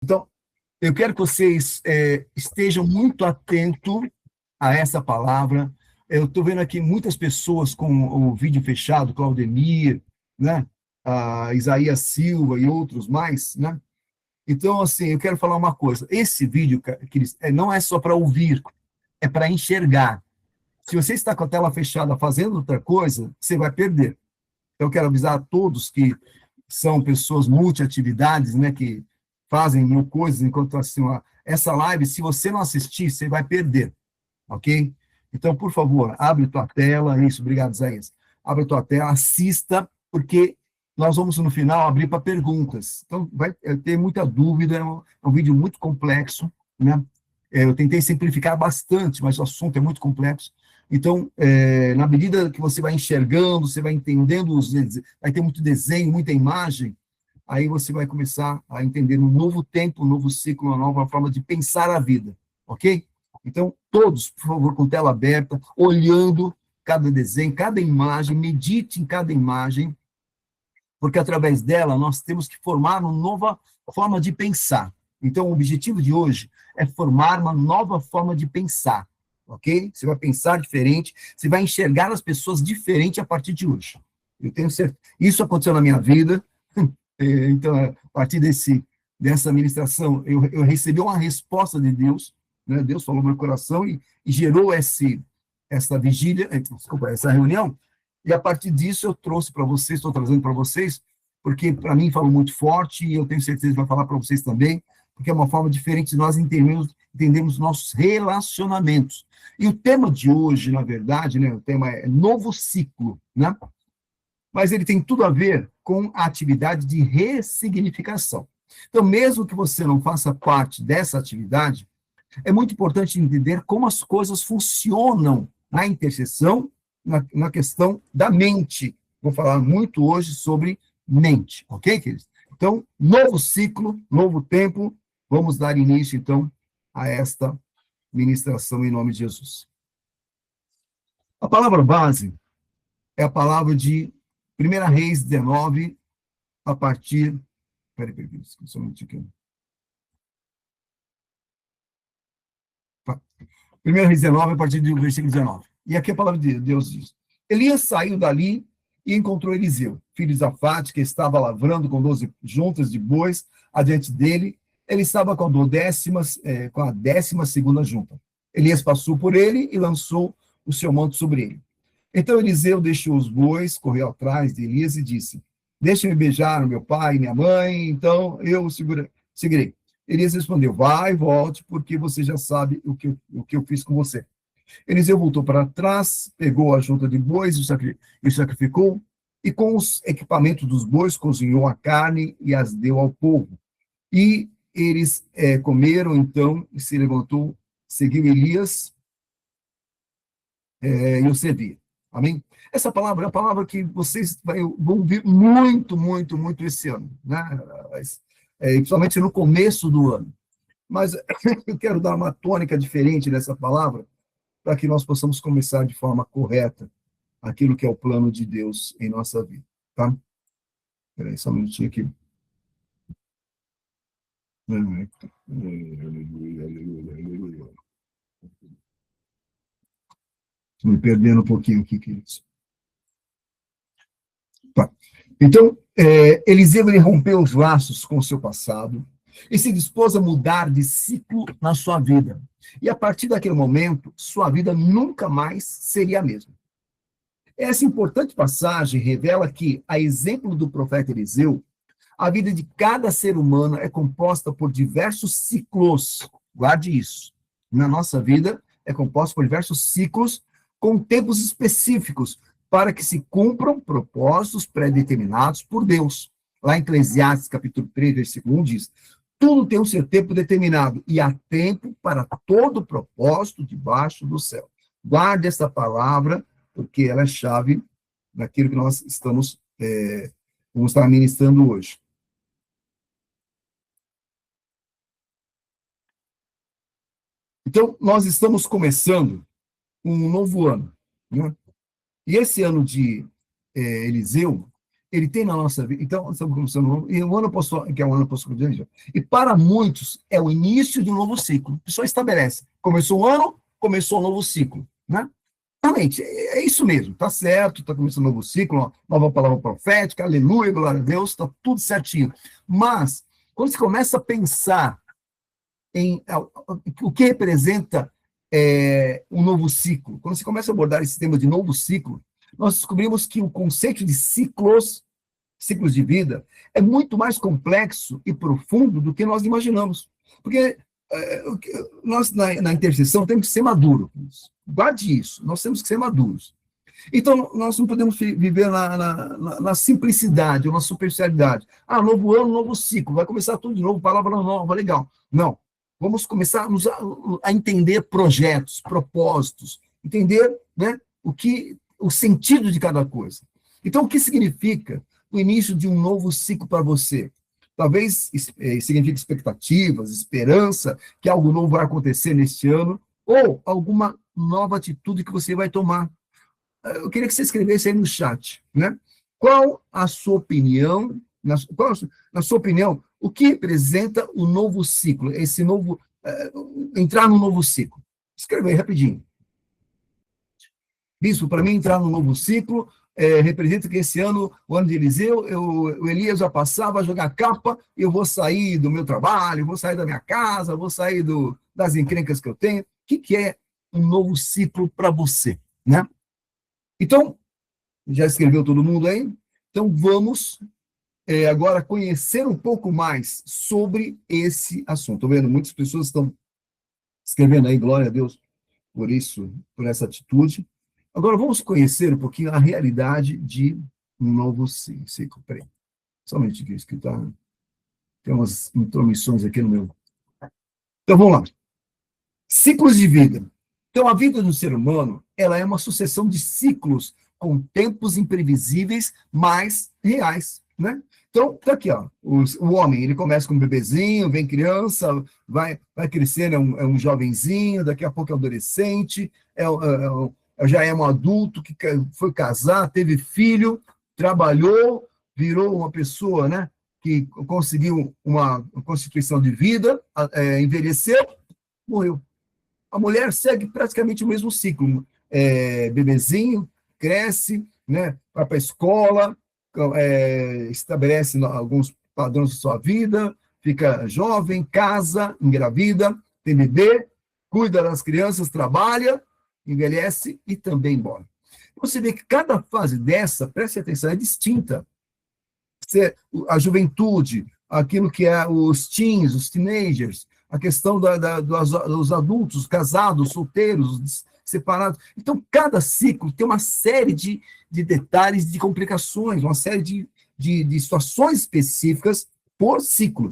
Então, eu quero que vocês estejam muito atentos a essa palavra. Eu estou vendo aqui muitas pessoas com o vídeo fechado, Claudemir, né? Isaías Silva e outros mais, né? Então, assim, eu quero falar uma coisa. Esse vídeo, não é só para ouvir, é para enxergar. Se você está com a tela fechada fazendo outra coisa, você vai perder. Então, eu quero avisar a todos que são pessoas multiatividades, né, que fazem mil coisas enquanto assim, essa live, se você não assistir, você vai perder, ok? Então, por favor, abre tua tela, isso, obrigado, Isaías. Abre tua tela, assista, porque nós vamos, no final, abrir para perguntas. Então, vai ter muita dúvida, é um vídeo muito complexo, né? Eu tentei simplificar bastante, mas o assunto é muito complexo. Então, na medida que você vai enxergando, você vai entendendo, vai ter muito desenho, muita imagem, aí você vai começar a entender um novo tempo, um novo ciclo, uma nova forma de pensar a vida, ok? Então, todos, por favor, com tela aberta, olhando cada desenho, cada imagem, medite em cada imagem, porque através dela nós temos que formar uma nova forma de pensar. Então, o objetivo de hoje é formar uma nova forma de pensar, ok? Você vai pensar diferente, você vai enxergar as pessoas diferente a partir de hoje. Eu tenho certeza. Isso aconteceu na minha vida, então, a partir dessa ministração, eu recebi uma resposta de Deus, né? Deus falou no meu coração e gerou essa vigília, desculpa, essa reunião, e a partir disso eu trouxe para vocês, estou trazendo para vocês, porque para mim falou muito forte, e eu tenho certeza que vai falar para vocês também, porque é uma forma diferente de nós entendermos nossos relacionamentos. E o tema de hoje, na verdade, né, o tema é novo ciclo, né? Mas ele tem tudo a ver com a atividade de ressignificação. Então, mesmo que você não faça parte dessa atividade, é muito importante entender como as coisas funcionam na interseção, na questão da mente. Vou falar muito hoje sobre mente, ok, queridos? Então, novo ciclo, novo tempo, vamos dar início, então, a esta ministração em nome de Jesus. A palavra base é a palavra de 1 Reis 19, a partir... Peraí, só um minutinho aqui. 1 Reis 19, a partir do versículo 19. E aqui a palavra de Deus diz: Elias saiu dali e encontrou Eliseu, filho de Zafate, que estava lavrando com 12 juntas de bois adiante dele. Ele estava com a 12ª junta. Elias passou por ele e lançou o seu manto sobre ele. Então Eliseu deixou os bois, correu atrás de Elias e disse: Deixe-me beijar o meu pai e minha mãe, então eu o seguirei. Elias respondeu: Vai, volte, porque você já sabe o que eu fiz com você. Eliseu voltou para trás, pegou a junta de bois e sacrificou, e com os equipamentos dos bois cozinhou a carne e as deu ao povo. E eles comeram, então, e se levantou, seguiu Elias e o servia. Amém? Essa palavra é a palavra que vocês vão ouvir muito, muito, muito esse ano, né? Principalmente no começo do ano. Mas eu quero dar uma tônica diferente dessa palavra, para que nós possamos começar de forma correta aquilo que é o plano de Deus em nossa vida, tá? Espera aí, só um minutinho aqui. Estou me perdendo um pouquinho aqui, queridos. Tá. Então, Eliseu ele rompeu os laços com o seu passado e se dispôs a mudar de ciclo na sua vida. E a partir daquele momento, sua vida nunca mais seria a mesma. Essa importante passagem revela que, a exemplo do profeta Eliseu, a vida de cada ser humano é composta por diversos ciclos. Guarde isso. Na nossa vida, é composta por diversos ciclos com tempos específicos para que se cumpram propósitos pré-determinados por Deus. Lá em Eclesiastes, capítulo 3, versículo 1, diz: Tudo tem o seu tempo determinado e há tempo para todo propósito debaixo do céu. Guarde essa palavra, porque ela é chave naquilo que nós vamos estar ministrando hoje. Então, nós estamos começando um novo ano, né? E esse ano de Eliseu, ele tem na nossa vida. Então, estamos começando e o ano apostólico, que é o ano apostólico, e para muitos é o início de um novo ciclo. A pessoa estabelece. Começou o ano, começou um novo ciclo, né? Realmente, é isso mesmo, tá certo, está começando um novo ciclo, uma nova palavra profética, aleluia, glória a Deus, está tudo certinho. Mas, quando você começa a pensar em o que representa um novo ciclo, quando você começa a abordar esse tema de novo ciclo, nós descobrimos que o conceito de ciclos de vida, é muito mais complexo e profundo do que nós imaginamos. Porque nós, na intercessão, temos que ser maduros. Guarde isso, nós temos que ser maduros. Então, nós não podemos viver na simplicidade ou na superficialidade. Ah, novo ano, novo ciclo, vai começar tudo de novo, palavra nova, legal. Não. Vamos começar a entender projetos, propósitos, entender, né, o sentido de cada coisa. Então, o que significa o início de um novo ciclo para você? Talvez signifique expectativas, esperança, que algo novo vai acontecer neste ano, ou alguma nova atitude que você vai tomar. Eu queria que você escrevesse aí no chat, né? Qual a sua opinião, na sua opinião, o que representa o novo ciclo, esse novo, entrar num novo ciclo? Escreve aí rapidinho. Bispo, para mim, entrar num novo ciclo representa que esse ano, o ano de Eliseu, o Elias vai passar, vai jogar capa, eu vou sair do meu trabalho, vou sair da minha casa, vou sair das encrencas que eu tenho. O que é um novo ciclo para você, né? Então, já escreveu todo mundo aí? Então, vamos agora conhecer um pouco mais sobre esse assunto. Estou vendo, muitas pessoas estão escrevendo aí, glória a Deus por isso, por essa atitude. Agora, vamos conhecer um pouquinho a realidade de um novo ciclo. Peraí, somente aqui, que tá, tem umas intromissões aqui no meu. Então, vamos lá. Ciclos de vida. Então, a vida do ser humano, ela é uma sucessão de ciclos com tempos imprevisíveis, mas reais, né? Então, tá aqui, ó, o homem, ele começa com um bebezinho, vem criança, vai crescendo, é um jovenzinho, daqui a pouco é adolescente, já é um adulto que foi casar, teve filho, trabalhou, virou uma pessoa, né, que conseguiu uma constituição de vida, envelheceu, morreu. A mulher segue praticamente o mesmo ciclo. Bebezinho, cresce, né, vai para a escola, estabelece alguns padrões de sua vida, fica jovem, casa, engravida, tem bebê, cuida das crianças, trabalha, envelhece e também morre. Você vê que cada fase dessa, preste atenção, é distinta. A juventude, aquilo que é os teens, os teenagers, a questão dos adultos, casados, solteiros, separados. Então, cada ciclo tem uma série de detalhes, de complicações, uma série de situações específicas por ciclo.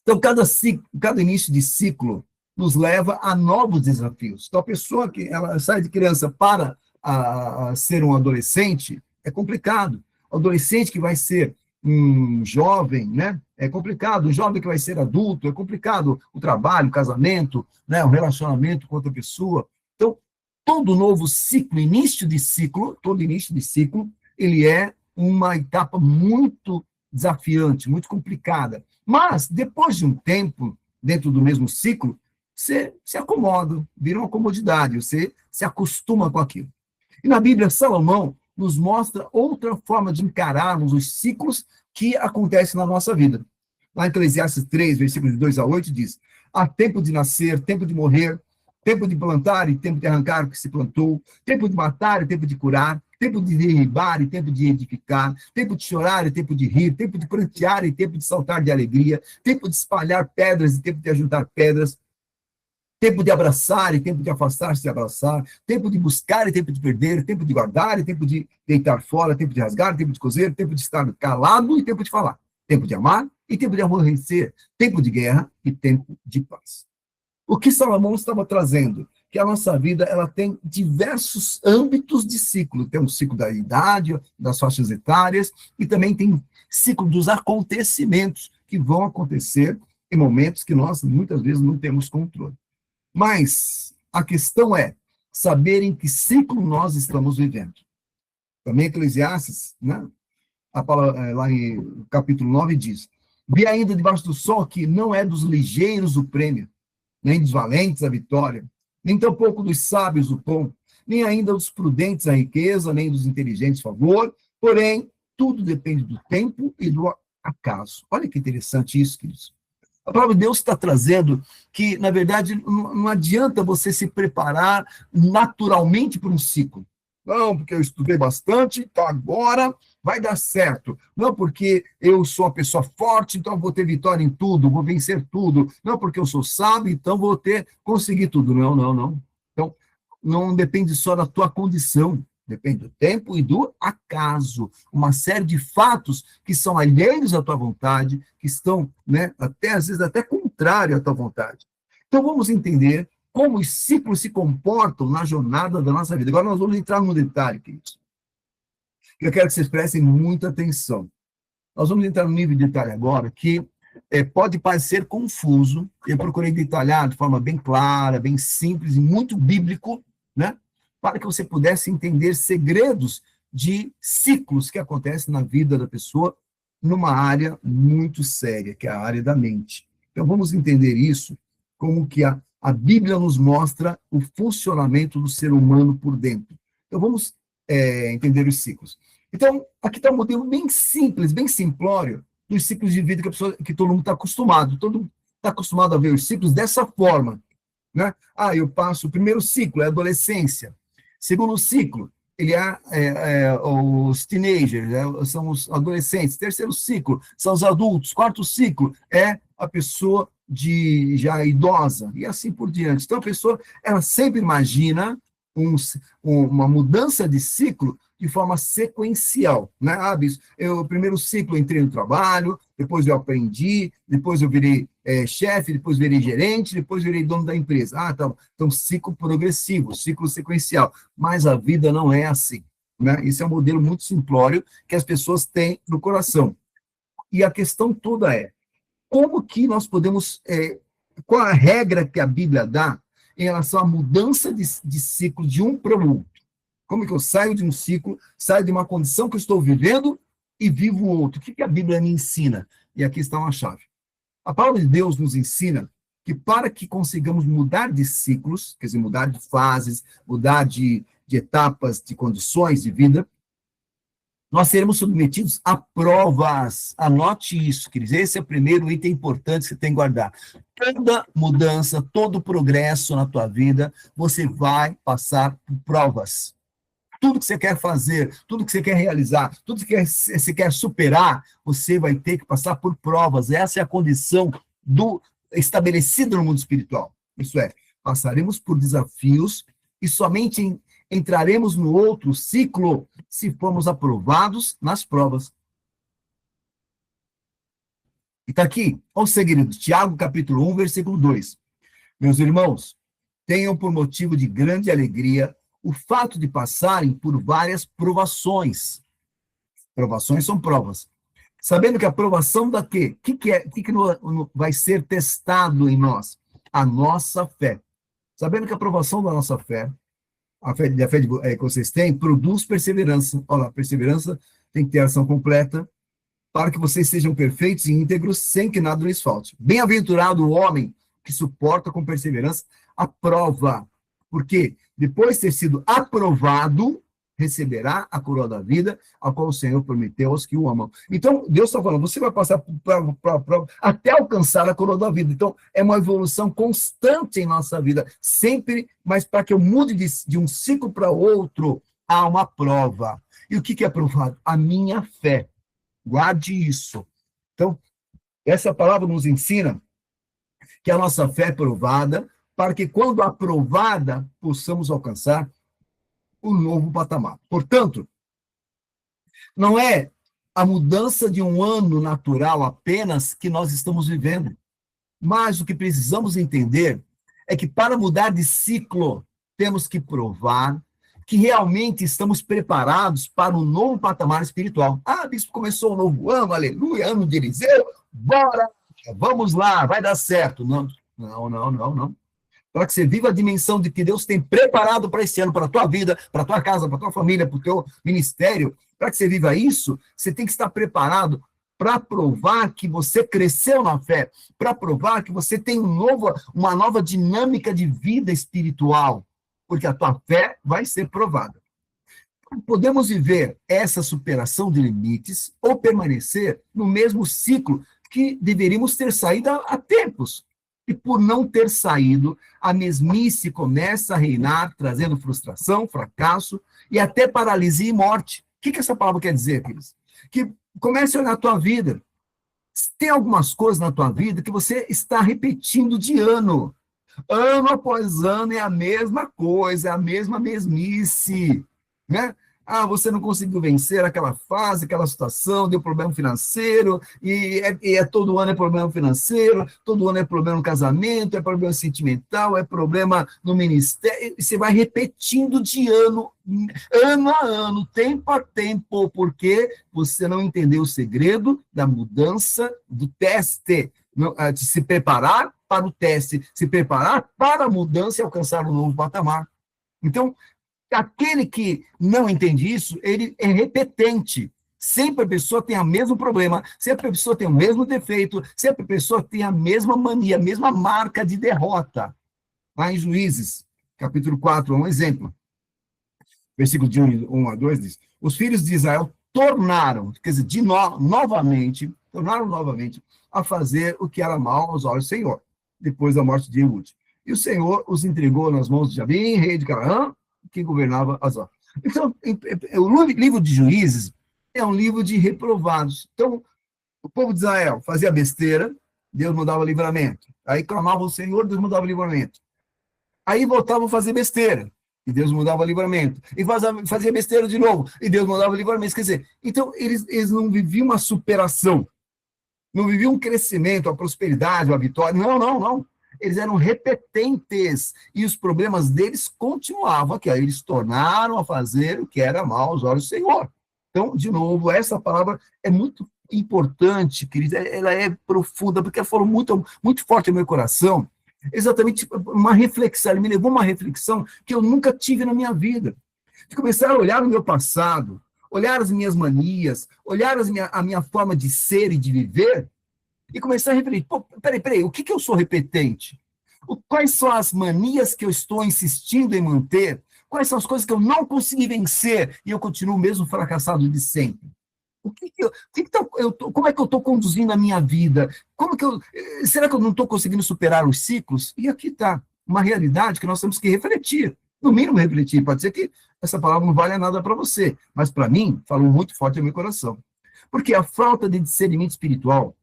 Então, cada início de ciclo nos leva a novos desafios. Então, a pessoa que ela sai de criança para ser um adolescente, é complicado. O adolescente que vai ser um jovem, né? É complicado. Um jovem que vai ser adulto, é complicado. O trabalho, o casamento, né? O relacionamento com outra pessoa. Então, todo novo ciclo, todo início de ciclo, ele é uma etapa muito desafiante, muito complicada. Mas, depois de um tempo, dentro do mesmo ciclo, você se acomoda, vira uma comodidade, você se acostuma com aquilo. E na Bíblia, Salomão nos mostra outra forma de encararmos os ciclos que acontecem na nossa vida. Lá em Eclesiastes 3, versículos de 2 a 8, diz: há tempo de nascer, tempo de morrer, tempo de plantar e tempo de arrancar o que se plantou, tempo de matar e tempo de curar, tempo de derribar e tempo de edificar, tempo de chorar e tempo de rir, tempo de prantear e tempo de saltar de alegria, tempo de espalhar pedras e tempo de ajuntar pedras, tempo de abraçar e tempo de afastar-se de abraçar, tempo de buscar e tempo de perder, tempo de guardar e tempo de deitar fora, tempo de rasgar, tempo de coser, tempo de estar calado e tempo de falar, tempo de amar e tempo de aborrecer, tempo de guerra e tempo de paz. O que Salomão estava trazendo? Que a nossa vida ela tem diversos âmbitos de ciclo. Tem um ciclo da idade, das faixas etárias, e também tem ciclo dos acontecimentos que vão acontecer em momentos que nós, muitas vezes, não temos controle. Mas a questão é saber em que ciclo nós estamos vivendo. Também Eclesiastes, né, A palavra, lá em capítulo 9 diz: vi ainda debaixo do sol que não é dos ligeiros o prêmio, nem dos valentes a vitória, nem tampouco dos sábios o pão, nem ainda dos prudentes a riqueza, nem dos inteligentes favor, porém, tudo depende do tempo e do acaso. Olha que interessante isso, queridos. A palavra de Deus está trazendo que, na verdade, não adianta você se preparar naturalmente para um ciclo. Não, porque eu estudei bastante, então agora vai dar certo. Não, porque eu sou uma pessoa forte, então vou ter vitória em tudo, vou vencer tudo. Não, porque eu sou sábio, então vou conseguir tudo. Não, não, não. Então, não depende só da tua condição, depende do tempo e do acaso. Uma série de fatos que são alheios à tua vontade, que estão, né, até às vezes até contrário à tua vontade. Então vamos entender como os ciclos se comportam na jornada da nossa vida. Agora nós vamos entrar num detalhe, queridos. Eu quero que vocês prestem muita atenção. Nós vamos entrar num nível de detalhe agora que pode parecer confuso. Eu procurei detalhar de forma bem clara, bem simples e muito bíblico, né? Para que você pudesse entender segredos de ciclos que acontecem na vida da pessoa numa área muito séria, que é a área da mente. Então, vamos entender isso como que a Bíblia nos mostra o funcionamento do ser humano por dentro. Então, vamos entender os ciclos. Então, aqui está um modelo bem simples, bem simplório, dos ciclos de vida que todo mundo está acostumado. Todo mundo está acostumado a ver os ciclos dessa forma, né? Eu passo o primeiro ciclo, é a adolescência. Segundo ciclo, ele os teenagers, são os adolescentes. Terceiro ciclo, são os adultos. Quarto ciclo é a pessoa já idosa, e assim por diante. Então, a pessoa, ela sempre imagina uma mudança de ciclo de forma sequencial, né? O primeiro ciclo eu entrei no trabalho, depois eu aprendi, depois eu virei chefe, depois virei gerente, depois virei dono da empresa. Então, ciclo progressivo, ciclo sequencial. Mas a vida não é assim, né? Esse é um modelo muito simplório que as pessoas têm no coração. E a questão toda é, como que nós podemos, qual a regra que a Bíblia dá em relação à mudança de ciclo de um para o outro? Como que eu saio de um ciclo, saio de uma condição que eu estou vivendo e vivo outro? O que a Bíblia me ensina? E aqui está uma chave. A palavra de Deus nos ensina que para que consigamos mudar de ciclos, quer dizer, mudar de fases, mudar de etapas, de condições de vida, nós seremos submetidos a provas. Anote isso, queridos. Esse é o primeiro item importante que você tem que guardar. Toda mudança, todo progresso na tua vida, você vai passar por provas. Tudo que você quer fazer, tudo que você quer realizar, tudo que você quer superar, você vai ter que passar por provas. Essa é a condição estabelecida no mundo espiritual. Isso é, passaremos por desafios e somente entraremos no outro ciclo se formos aprovados nas provas. E está aqui, olha o segredo, Tiago, capítulo 1, versículo 2. Meus irmãos, tenham por motivo de grande alegria o fato de passarem por várias provações. Provações são provas. Sabendo que a provação da quê? O que vai ser testado em nós? A nossa fé. Sabendo que a provação da nossa fé, a fé que vocês têm, produz perseverança. Olha lá, perseverança tem que ter ação completa, para que vocês sejam perfeitos e íntegros, sem que nada lhes falte. Bem-aventurado o homem que suporta com perseverança a prova. Porque depois de ter sido aprovado, receberá a coroa da vida, a qual o Senhor prometeu aos que o amam. Então, Deus está falando, você vai passar por prova até alcançar a coroa da vida. Então, é uma evolução constante em nossa vida, sempre, mas para que eu mude de um ciclo para outro, há uma prova. E o que é provado? A minha fé. Guarde isso. Então, essa palavra nos ensina que a nossa fé é provada, para que, quando aprovada, possamos alcançar o novo patamar. Portanto, não é a mudança de um ano natural apenas que nós estamos vivendo, mas o que precisamos entender é que, para mudar de ciclo, temos que provar que realmente estamos preparados para um novo patamar espiritual. Bispo, começou um novo ano, aleluia, ano de Eliseu, bora, vamos lá, vai dar certo. Não. para que você viva a dimensão de que Deus tem preparado para esse ano, para a tua vida, para a tua casa, para a tua família, para o teu ministério, para que você viva isso, você tem que estar preparado para provar que você cresceu na fé, para provar que você tem uma nova dinâmica de vida espiritual, porque a tua fé vai ser provada. Podemos viver essa superação de limites ou permanecer no mesmo ciclo que deveríamos ter saído há tempos. E por não ter saído, a mesmice começa a reinar, trazendo frustração, fracasso e até paralisia e morte. O que essa palavra quer dizer, queridos? Que comece a olhar a tua vida. Tem algumas coisas na tua vida que você está repetindo de ano. Ano após ano é a mesma coisa, é a mesma mesmice, né? Ah, você não conseguiu vencer aquela fase, aquela situação, deu problema financeiro, todo ano é problema financeiro, todo ano é problema no casamento, é problema sentimental, é problema no ministério, e você vai repetindo de ano a ano, tempo a tempo, porque você não entendeu o segredo da mudança do teste, de se preparar para o teste, se preparar para a mudança e alcançar um novo patamar. Então, aquele que não entende isso, ele é repetente. Sempre a pessoa tem o mesmo problema, sempre a pessoa tem o mesmo defeito, sempre a pessoa tem a mesma mania, a mesma marca de derrota. Lá em Juízes, capítulo 4, um exemplo. Versículo de 1 a 2 diz: os filhos de Israel tornaram, quer dizer, tornaram novamente a fazer o que era mal aos olhos do Senhor, depois da morte de Ehud. E o Senhor os entregou nas mãos de Jabim, rei de Canaã, que governava Azor. Então, o livro de Juízes é um livro de reprovados. Então, o povo de Israel fazia besteira, Deus mandava livramento. Aí clamava o Senhor, Deus mandava livramento. Aí voltavam a fazer besteira, e Deus mandava livramento. E fazia besteira de novo, e Deus mandava livramento. Quer dizer, então eles não viviam uma superação, não viviam um crescimento, a prosperidade, a vitória. Não. Eles eram repetentes, e os problemas deles continuavam aqui. Aí eles tornaram a fazer o que era mal aos olhos do Senhor. Então, de novo, essa palavra é muito importante, querida, ela é profunda, porque ela falou muito, muito forte no meu coração, exatamente uma reflexão, ele me levou a uma reflexão que eu nunca tive na minha vida, de começar a olhar o meu passado, olhar as minhas manias, olhar a minha forma de ser e de viver, e começar a refletir, peraí, o que eu sou repetente? Quais são as manias que eu estou insistindo em manter? Quais são as coisas que eu não consegui vencer e eu continuo mesmo fracassado de sempre? Como é que eu estou conduzindo a minha vida? Será que eu não estou conseguindo superar os ciclos? E aqui está uma realidade que nós temos que refletir. No mínimo refletir. Pode ser que essa palavra não valha nada para você, mas para mim, falou muito forte no meu coração. Porque a falta de discernimento espiritual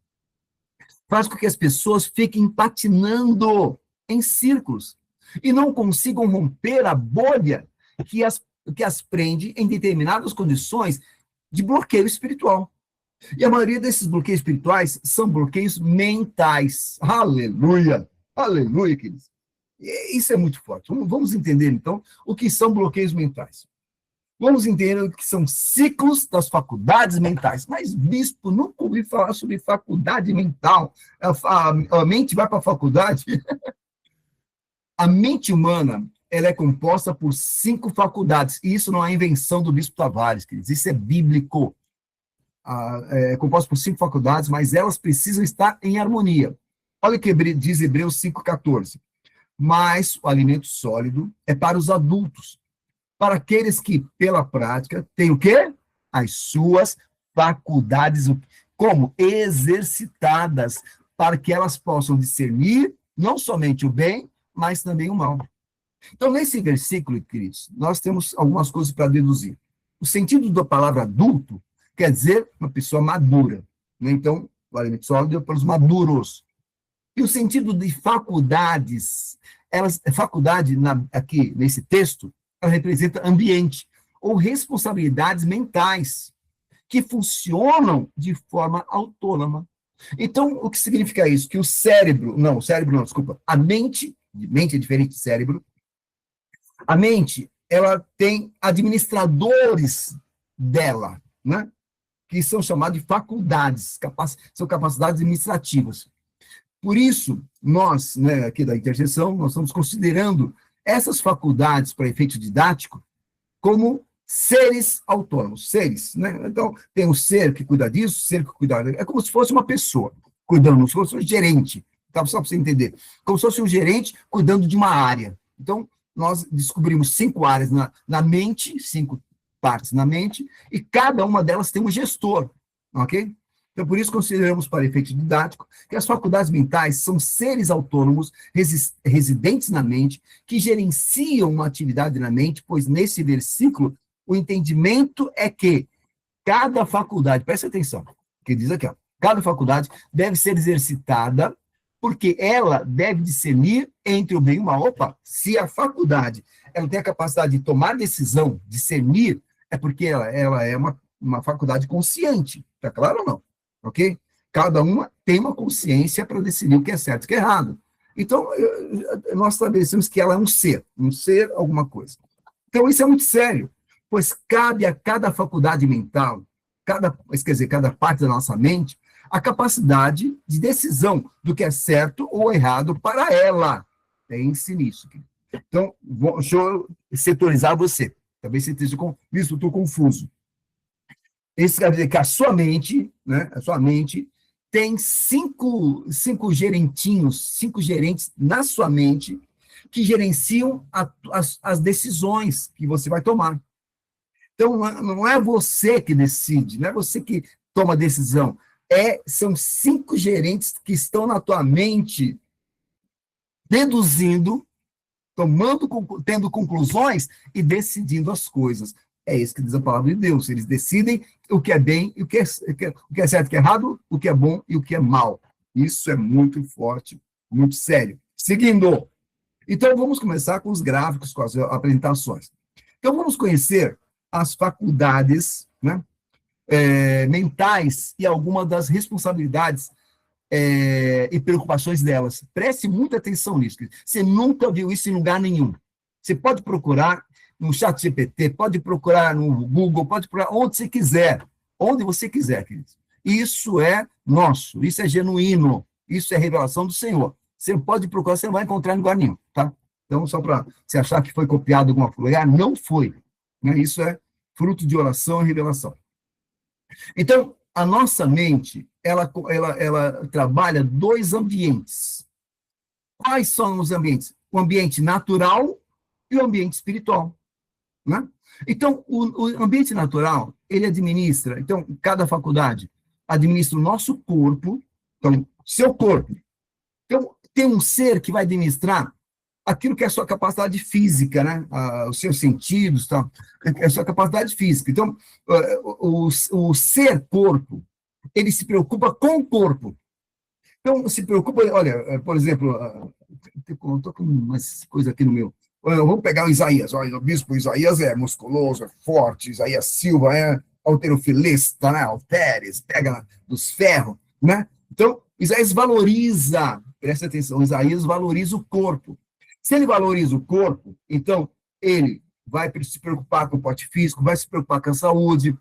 faz com que as pessoas fiquem patinando em círculos e não consigam romper a bolha que as prende em determinadas condições de bloqueio espiritual. E a maioria desses bloqueios espirituais são bloqueios mentais. Aleluia! Aleluia, queridos. Isso é muito forte. Vamos entender, então, o que são bloqueios mentais. Vamos entender o que são ciclos das faculdades mentais. Mas, bispo, nunca ouvi falar sobre faculdade mental. A mente vai para a faculdade? A mente humana, ela é composta por 5 faculdades. E isso não é invenção do bispo Tavares, queridos. Isso é bíblico. É composta por 5 faculdades, mas elas precisam estar em harmonia. Olha o que diz Hebreus 5,14. Mas o alimento sólido é para os adultos, para aqueles que, pela prática, têm o quê? As suas faculdades, como exercitadas, para que elas possam discernir não somente o bem, mas também o mal. Então, nesse versículo, queridos, nós temos algumas coisas para deduzir. O sentido da palavra adulto quer dizer uma pessoa madura, né? Então, o alimento sólido é para os maduros. E o sentido de faculdades, faculdade aqui nesse texto, ela representa ambiente ou responsabilidades mentais que funcionam de forma autônoma. Então, o que significa isso? Que a mente é diferente de cérebro, a mente, ela tem administradores dela, né? Que são chamados de faculdades, são capacidades administrativas. Por isso, nós, né, aqui da interseção, nós estamos considerando essas faculdades para efeito didático como seres autônomos, seres, né? Então, tem um ser que cuida disso, ser que cuida... É como se fosse uma pessoa cuidando, como se fosse um gerente, tá? Só para você entender. Como se fosse um gerente cuidando de uma área. Então, nós descobrimos 5 áreas na mente, 5 partes na mente, e cada uma delas tem um gestor, ok? Então, por isso, consideramos, para efeito didático, que as faculdades mentais são seres autônomos, residentes na mente, que gerenciam uma atividade na mente, pois nesse versículo, o entendimento é que cada faculdade, presta atenção, que diz aqui, ó, cada faculdade deve ser exercitada, porque ela deve discernir entre o bem e o mal. Opa, se a faculdade ela tem a capacidade de tomar decisão, discernir, é porque ela é uma faculdade consciente, tá claro ou não? Ok? Cada uma tem uma consciência para decidir o que é certo e o que é errado. Então, nós estabelecemos que ela é um ser alguma coisa. Então, isso é muito sério, pois cabe a cada faculdade mental, cada parte da nossa mente, a capacidade de decisão do que é certo ou errado para ela. Pense nisso. Então, deixa eu setorizar você. Talvez você esteja com isso, estou confuso. Isso quer dizer que a sua mente, né, a sua mente tem cinco gerentinhos, 5 gerentes na sua mente que gerenciam as decisões que você vai tomar. Então, não é você que decide, não é você que toma a decisão. São 5 gerentes que estão na tua mente deduzindo, tendo conclusões e decidindo as coisas. É isso que diz a palavra de Deus. Eles decidem o que é bem, o que é certo, o que é errado, o que é bom e o que é mal. Isso é muito forte, muito sério. Seguindo. Então, vamos começar com os gráficos, com as apresentações. Então, vamos conhecer as faculdades, né, mentais e algumas das responsabilidades e preocupações delas. Preste muita atenção nisso. Você nunca viu isso em lugar nenhum. Você pode procurar no ChatGPT, pode procurar no Google, pode procurar onde você quiser, queridos. Isso é nosso, isso é genuíno, isso é revelação do Senhor. Você pode procurar, você não vai encontrar em lugar nenhum, tá? Então, só para você achar que foi copiado de alguma lugar, não foi. Né? Isso é fruto de oração e revelação. Então, a nossa mente, ela trabalha 2 ambientes. Quais são os ambientes? O ambiente natural e o ambiente espiritual. Né? Então, o ambiente natural, ele administra, então, cada faculdade administra o nosso corpo, então, seu corpo. Então, tem um ser que vai administrar aquilo que é a sua capacidade física, né? Os seus sentidos, tá? É a sua capacidade física. Então, o ser corpo, ele se preocupa com o corpo. Então, se preocupa, olha, por exemplo, eu estou com umas coisas aqui no meu. Vamos pegar o Isaías. Olha, o bispo Isaías é musculoso, é forte, Isaías Silva é halterofilista, né? Halteres, pega dos ferros, né? Então, Isaías valoriza, presta atenção, Isaías valoriza o corpo. Se ele valoriza o corpo, então ele vai se preocupar com o porte físico, vai se preocupar com a saúde,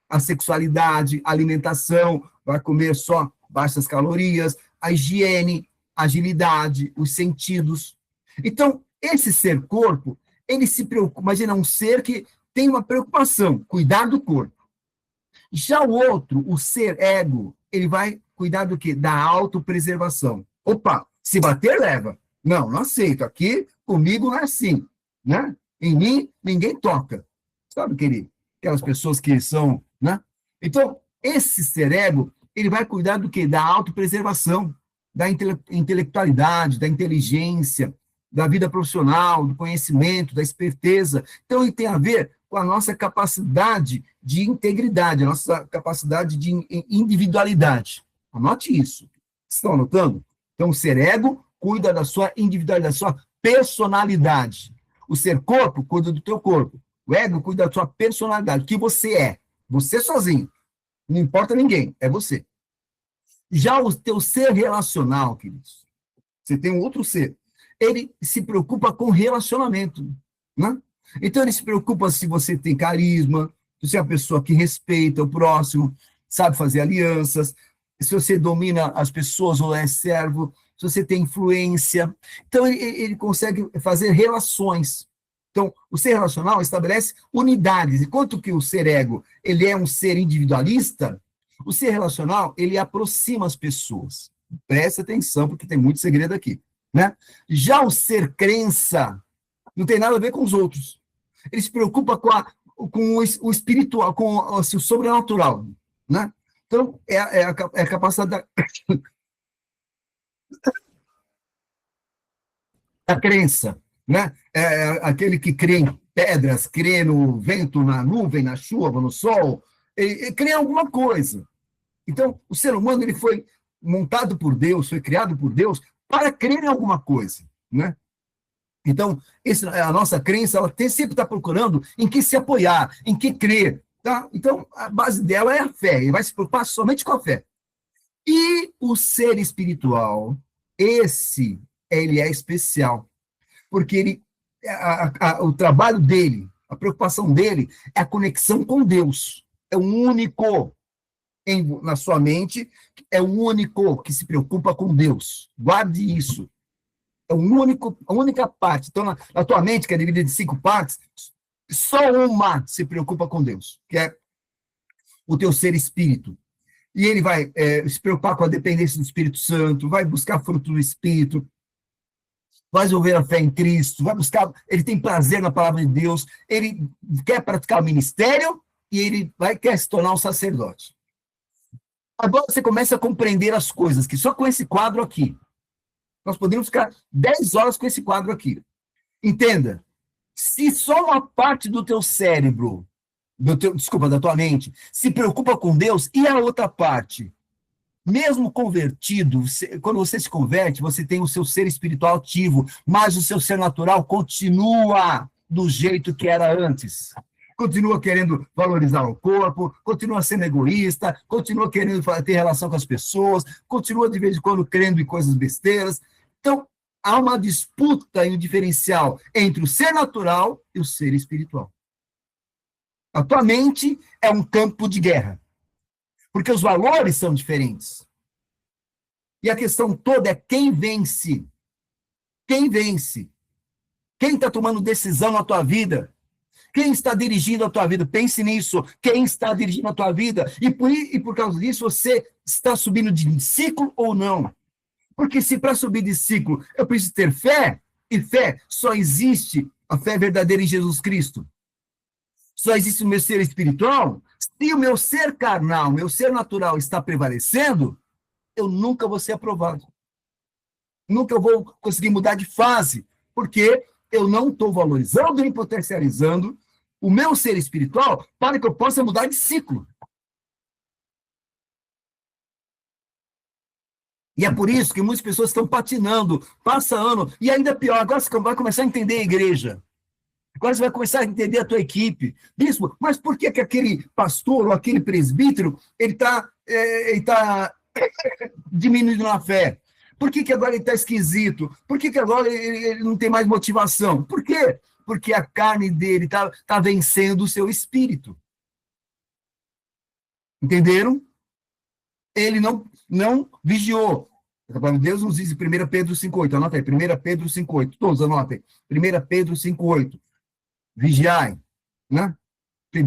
a sexualidade, a alimentação, vai comer só baixas calorias, a higiene, a agilidade, os sentidos. Então, esse ser corpo, ele se preocupa, imagina um ser que tem uma preocupação, cuidar do corpo. Já o outro, o ser ego, ele vai cuidar do quê? Da autopreservação. Opa, se bater, leva. Não aceito. Aqui, comigo não é assim. Né? Em mim, ninguém toca. Sabe, querido? Aquelas pessoas que são... Né? Então, esse ser ego, ele vai cuidar do quê? Da autopreservação, da intelectualidade, da inteligência, da vida profissional, do conhecimento, da esperteza. Então, ele tem a ver com a nossa capacidade de integridade, a nossa capacidade de individualidade. Anote isso. Estão anotando? Então, o ser ego cuida da sua individualidade, da sua personalidade. O ser corpo cuida do teu corpo. O ego cuida da sua personalidade, o que você é. Você sozinho. Não importa ninguém, é você. Já o teu ser relacional, queridos, você tem um outro ser, ele se preocupa com relacionamento, né? Então, ele se preocupa se você tem carisma, se você é uma pessoa que respeita o próximo, sabe fazer alianças, se você domina as pessoas ou é servo, se você tem influência. Então, ele consegue fazer relações. Então, o ser relacional estabelece unidades. Enquanto que o ser ego, ele é um ser individualista, o ser relacional, ele aproxima as pessoas. Preste atenção, porque tem muito segredo aqui, né? Já o ser crença não tem nada a ver com os outros. Ele se preocupa com o espiritual, com assim, o sobrenatural, né? Então, é a capacidade da crença, né? É aquele que crê em pedras, crê no vento, na nuvem, na chuva, no sol, ele crê em alguma coisa. Então, o ser humano ele foi montado por Deus, foi criado por Deus para crer em alguma coisa, né? Então, a nossa crença, ela sempre está procurando em que se apoiar, em que crer, tá? Então, a base dela é a fé, e vai se preocupar somente com a fé. E o ser espiritual, ele é especial, porque o trabalho dele, a preocupação dele é a conexão com Deus. É o único na sua mente, é o único que se preocupa com Deus. Guarde isso. É a única parte. Então, na tua mente, que é dividida em 5 partes, só uma se preocupa com Deus, que é o teu ser espírito. E ele vai se preocupar com a dependência do Espírito Santo, vai buscar fruto do Espírito, vai desenvolver a fé em Cristo, vai buscar, ele tem prazer na palavra de Deus, ele quer praticar o ministério e ele quer se tornar um sacerdote. Agora você começa a compreender as coisas, que só com esse quadro aqui, nós podemos ficar 10 horas com esse quadro aqui. Entenda, se só uma parte do teu cérebro, da tua mente, se preocupa com Deus, e a outra parte? Mesmo convertido, quando você se converte, você tem o seu ser espiritual ativo, mas o seu ser natural continua do jeito que era antes. Continua querendo valorizar o corpo, continua sendo egoísta, continua querendo ter relação com as pessoas, continua de vez em quando crendo em coisas besteiras. Então, há uma disputa e um diferencial entre o ser natural e o ser espiritual. A tua mente é um campo de guerra, porque os valores são diferentes. E a questão toda é quem vence. Quem vence? Quem está tomando decisão na tua vida? Quem está dirigindo a tua vida? Pense nisso. Quem está dirigindo a tua vida? E por causa disso, você está subindo de ciclo ou não? Porque se para subir de ciclo eu preciso ter fé, e fé só existe, a fé verdadeira em Jesus Cristo. Só existe o meu ser espiritual. Se o meu ser carnal, meu ser natural está prevalecendo, eu nunca vou ser aprovado. Nunca vou conseguir mudar de fase, porque eu não estou valorizando nem potencializando o meu ser espiritual para que eu possa mudar de ciclo. E é por isso que muitas pessoas estão patinando, passa ano, e ainda pior, agora você vai começar a entender a igreja. Agora você vai começar a entender a tua equipe. Bispo, mas por que aquele pastor ou aquele presbítero, ele tá diminuindo na fé? Por que agora ele está esquisito? Por que agora ele não tem mais motivação? Por quê? Porque a carne dele está vencendo o seu espírito. Entenderam? Ele não vigiou. A palavra de Deus nos diz em 1 Pedro 5,8. Anota aí, 1 Pedro 5,8. Todos anotem. 1 Pedro 5,8. Vigiai. Né?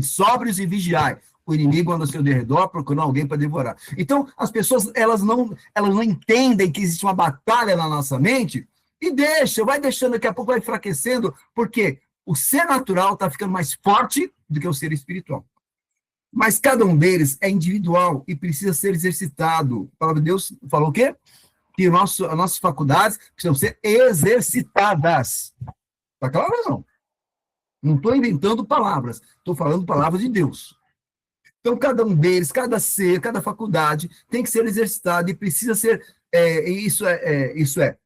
Sóbrios e vigiai. O inimigo anda ao seu derredor procurando alguém para devorar. Então, as pessoas elas não entendem que existe uma batalha na nossa mente e vai deixando, daqui a pouco vai enfraquecendo, porque o ser natural está ficando mais forte do que o ser espiritual. Mas cada um deles é individual e precisa ser exercitado. A palavra de Deus falou o quê? Que as nossas faculdades precisam ser exercitadas. Está claro ou não? Não estou inventando palavras, estou falando palavras de Deus. Então, cada um deles, cada ser, cada faculdade tem que ser exercitado e precisa ser,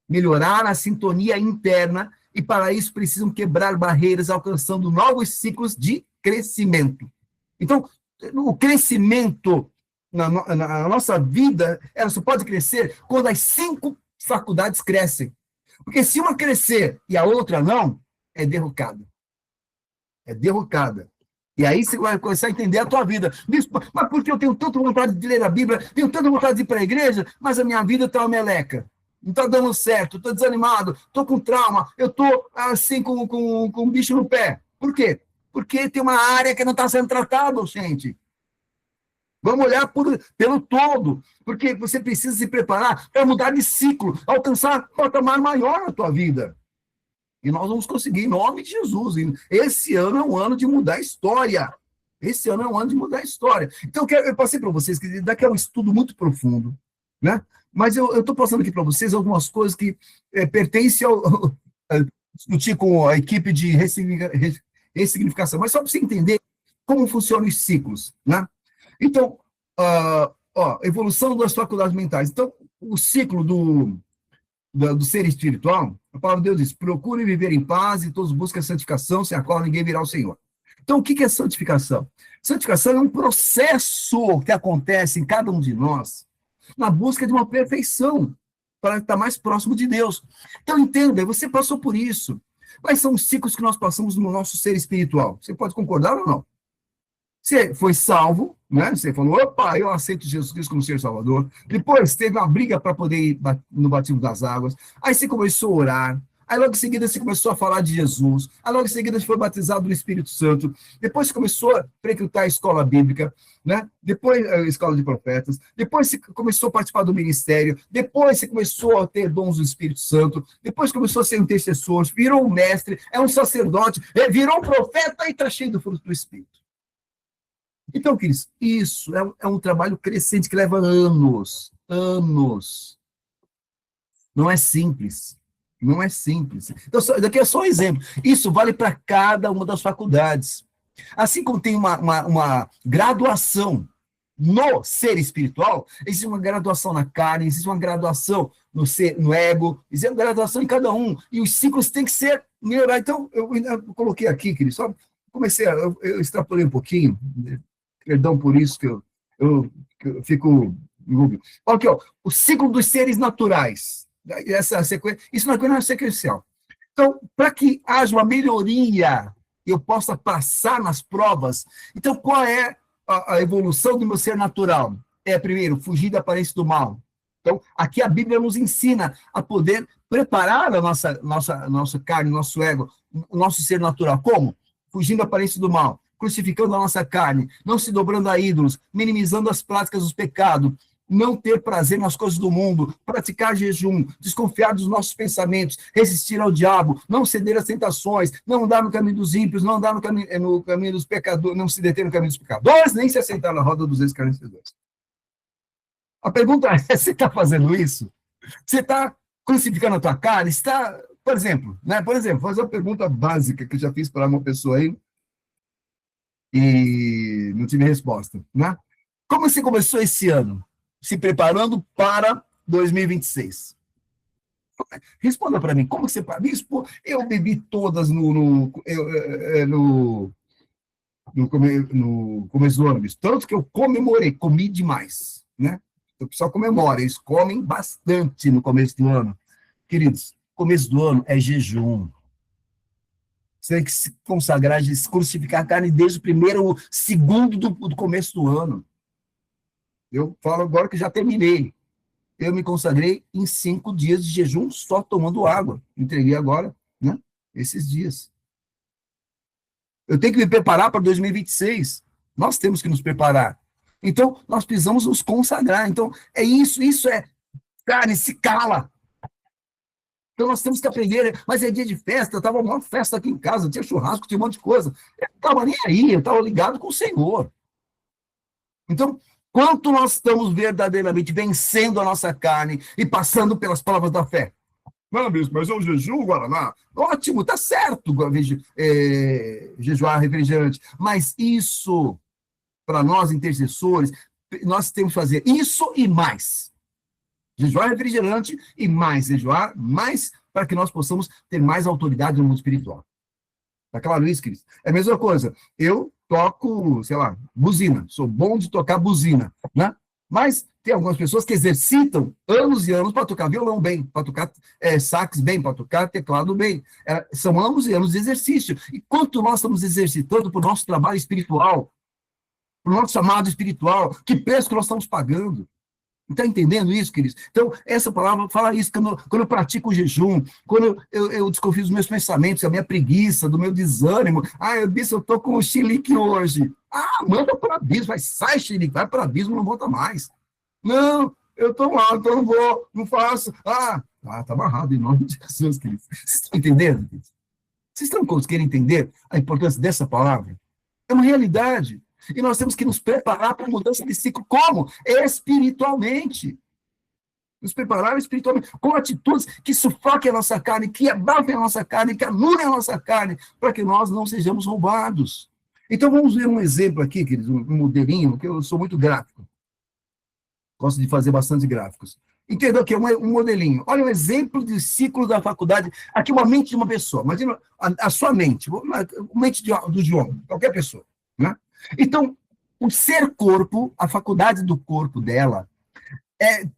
melhorar a sintonia interna e para isso precisam quebrar barreiras, alcançando novos ciclos de crescimento. Então, o crescimento na nossa vida, ela só pode crescer quando as 5 faculdades crescem. Porque se uma crescer e a outra não, é derrocada. É derrocada. E aí você vai começar a entender a tua vida. Mas por que eu tenho tanta vontade de ler a Bíblia, tenho tanta vontade de ir para a igreja, mas a minha vida está uma meleca? não está dando certo, estou desanimado, estou com trauma, eu estou assim com um bicho no pé. Por quê? Porque tem uma área que não está sendo tratada, gente. Vamos olhar pelo todo, porque você precisa se preparar para mudar de ciclo, alcançar um patamar maior na tua vida. E nós vamos conseguir, em nome de Jesus. Esse ano é um ano de mudar a história. Esse ano é um ano de mudar a história. Então, eu passei para vocês, que daqui é um estudo muito profundo, né? Mas eu estou passando aqui para vocês algumas coisas que pertencem a discutir com a equipe de ressignificação, mas só para você entender como funcionam os ciclos, né? Então, evolução das faculdades mentais. Então, o ciclo do ser espiritual, a palavra de Deus diz, procure viver em paz e todos buscam a santificação, sem a qual ninguém virá ao Senhor. Então, o que é santificação? Santificação é um processo que acontece em cada um de nós na busca de uma perfeição, para estar mais próximo de Deus. Então, entenda, você passou por isso. Quais são os ciclos que nós passamos no nosso ser espiritual? Você pode concordar ou não? Você foi salvo, né? Você falou, opa, eu aceito Jesus Cristo como Senhor Salvador. Depois teve uma briga para poder ir no batismo das águas. Aí você começou a orar. Aí logo em seguida você começou a falar de Jesus. Aí logo em seguida você foi batizado no Espírito Santo. Depois você começou a frequentar a escola bíblica, né? Depois a escola de profetas. Depois você começou a participar do ministério. Depois você começou a ter dons do Espírito Santo. Depois começou a ser um intercessor. Virou um mestre, é um sacerdote, virou um profeta e está cheio do fruto do Espírito. Então, queridos, isso é um trabalho crescente que leva anos. Não é simples. Não é simples. Então, daqui é só um exemplo. Isso vale para cada uma das faculdades. Assim como tem uma graduação no ser espiritual, existe uma graduação na carne, existe uma graduação no ego, existe uma graduação em cada um. E os ciclos têm que ser melhorados. Então, eu coloquei aqui, queridos, só comecei, eu extrapolei um pouquinho. Perdão por isso que eu fico envolvido. Aqui, ó, o ciclo dos seres naturais. Essa sequência, isso não é sequencial. Então, para que haja uma melhoria, eu possa passar nas provas, então qual é a evolução do meu ser natural? Primeiro, fugir da aparência do mal. Então, aqui a Bíblia nos ensina a poder preparar a nossa carne, nosso ego, o nosso ser natural. Como? Fugindo da aparência do mal, crucificando a nossa carne, não se dobrando a ídolos, minimizando as práticas dos pecados, não ter prazer nas coisas do mundo, praticar jejum, desconfiar dos nossos pensamentos, resistir ao diabo, não ceder às tentações, não andar no caminho dos ímpios, não andar no caminho dos pecadores, não se deter no caminho dos pecadores, nem se assentar na roda dos escarnecedores. A pergunta é, você está fazendo isso? Você está crucificando a tua carne? Está, por exemplo, fazer uma pergunta básica que eu já fiz para uma pessoa aí, e não tive resposta, né? Como você começou esse ano? Se preparando para 2026? Responda para mim, como você... Bispo, eu bebi todas no começo do ano, bispo. Tanto que eu comi demais, né? O pessoal comemora, eles comem bastante no começo do ano. Queridos, começo do ano é jejum. Você tem que se consagrar, se crucificar a carne desde o primeiro segundo do começo do ano. Eu falo agora que já terminei. Eu me consagrei em 5 dias de jejum, só tomando água. Entreguei agora, né? Esses dias. Eu tenho que me preparar para 2026. Nós temos que nos preparar. Então, nós precisamos nos consagrar. Então, é isso é... Carne, se cala. Então, nós temos que aprender. Mas é dia de festa, estava uma festa aqui em casa, tinha churrasco, tinha um monte de coisa. Eu não estava nem aí, eu estava ligado com o Senhor. Então, quanto nós estamos verdadeiramente vencendo a nossa carne e passando pelas palavras da fé? Não, bispo, mas é um jejum, Guaraná. Ótimo, tá certo, jejuar refrigerante. Mas isso, para nós intercessores, nós temos que fazer isso e mais. Jejuar refrigerante e mais jejuar, mais para que nós possamos ter mais autoridade no mundo espiritual. Tá claro isso, Cristo? É a mesma coisa. Eu toco, sei lá, buzina. Sou bom de tocar buzina, né? Mas tem algumas pessoas que exercitam anos e anos para tocar violão bem, para tocar sax bem, para tocar teclado bem. São anos e anos de exercício. E quanto nós estamos exercitando para o nosso trabalho espiritual, para o nosso chamado espiritual, que preço que nós estamos pagando? Está entendendo isso, queridos? Então, essa palavra fala isso, quando eu pratico o jejum, quando eu desconfio dos meus pensamentos, da minha preguiça, do meu desânimo. Ah, eu disse, eu estou com o chilique hoje. Ah, manda para o abismo, sai chilique, vai para o abismo, não volta mais. Não, eu estou mal, então não vou, não faço. Está amarrado em nome de Jesus, queridos. Vocês estão entendendo, queridos? Vocês estão conseguindo entender a importância dessa palavra? É uma realidade. E nós temos que nos preparar para a mudança de ciclo. Como? Espiritualmente. Nos preparar espiritualmente, com atitudes que sufoquem a nossa carne, que abafem a nossa carne, que anulem a nossa carne, para que nós não sejamos roubados. Então, vamos ver um exemplo aqui, queridos, um modelinho, que eu sou muito gráfico. Gosto de fazer bastante gráficos. Entendeu aqui? Um modelinho. Olha um exemplo de ciclo da faculdade. Aqui, uma mente de uma pessoa. Imagina a sua mente, a mente do João, qualquer pessoa. Né? Então, o ser corpo, a faculdade do corpo dela,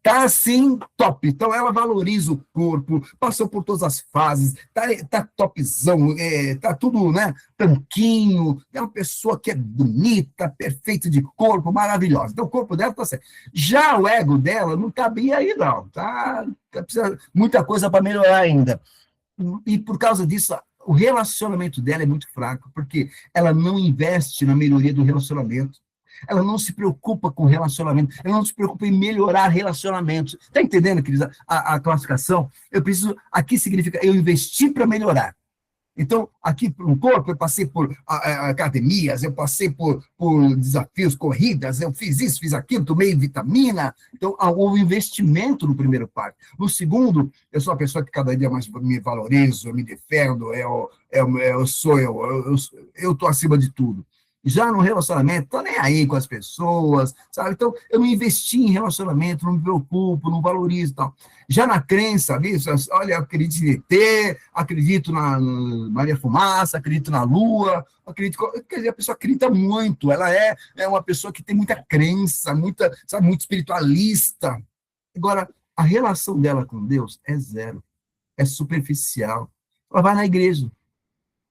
tá assim, top. Então, ela valoriza o corpo, passou por todas as fases, tá topzão, tá tudo, né, tanquinho, é uma pessoa que é bonita, perfeita de corpo, maravilhosa. Então, o corpo dela tá certo. Já o ego dela não tá bem aí, não. Precisa muita coisa para melhorar ainda. E, por causa disso, o relacionamento dela é muito fraco, porque ela não investe na melhoria do relacionamento. Ela não se preocupa com relacionamento, ela não se preocupa em melhorar relacionamentos. Está entendendo, queridos, a classificação? Aqui significa eu investi para melhorar. Então, aqui no corpo, eu passei por academias, eu passei por desafios, corridas, eu fiz isso, fiz aquilo, tomei vitamina. Então, houve investimento no primeiro parte. No segundo, eu sou uma pessoa que cada dia mais me valorizo, eu me defendo, eu estou acima de tudo. Já no relacionamento, estou nem aí com as pessoas, sabe? Então, eu não investi em relacionamento, não me preocupo, não valorizo e tal. Já na crença, olha, eu acredito em ET, acredito na Maria Fumaça, acredito na Lua, quer dizer, a pessoa acredita muito, ela é uma pessoa que tem muita crença, muito espiritualista. Agora, a relação dela com Deus é zero, é superficial. Ela vai na igreja.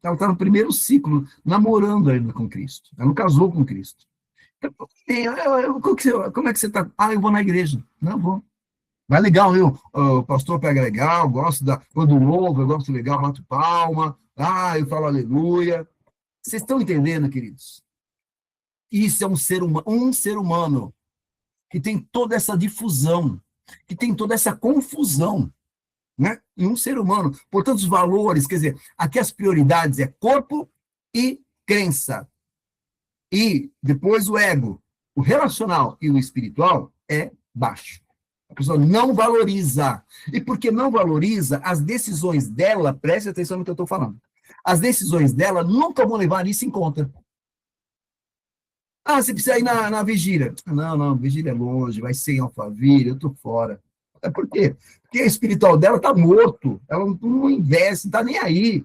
Ela está no primeiro ciclo, namorando ainda com Cristo. Ela não casou com Cristo. Então, como é que você está? Eu vou na igreja. Não, vou. Vai legal, viu? O pastor pega legal, quando louvo, eu gosto legal, bato palma. Eu falo aleluia. Vocês estão entendendo, queridos? Isso é um ser humano que tem toda essa difusão, que tem toda essa confusão. Né? Em um ser humano. Portanto, os valores, quer dizer, aqui as prioridades é corpo e crença. E depois o ego, o relacional e o espiritual é baixo. A pessoa não valoriza. E porque não valoriza, as decisões dela, preste atenção no que eu estou falando, as decisões dela nunca vão levar isso em conta. Você precisa ir na vigília. Não, vigília é longe, vai ser em Alphaville, eu estou fora. Por quê? Porque a espiritual dela está morto, ela não investe, não está nem aí,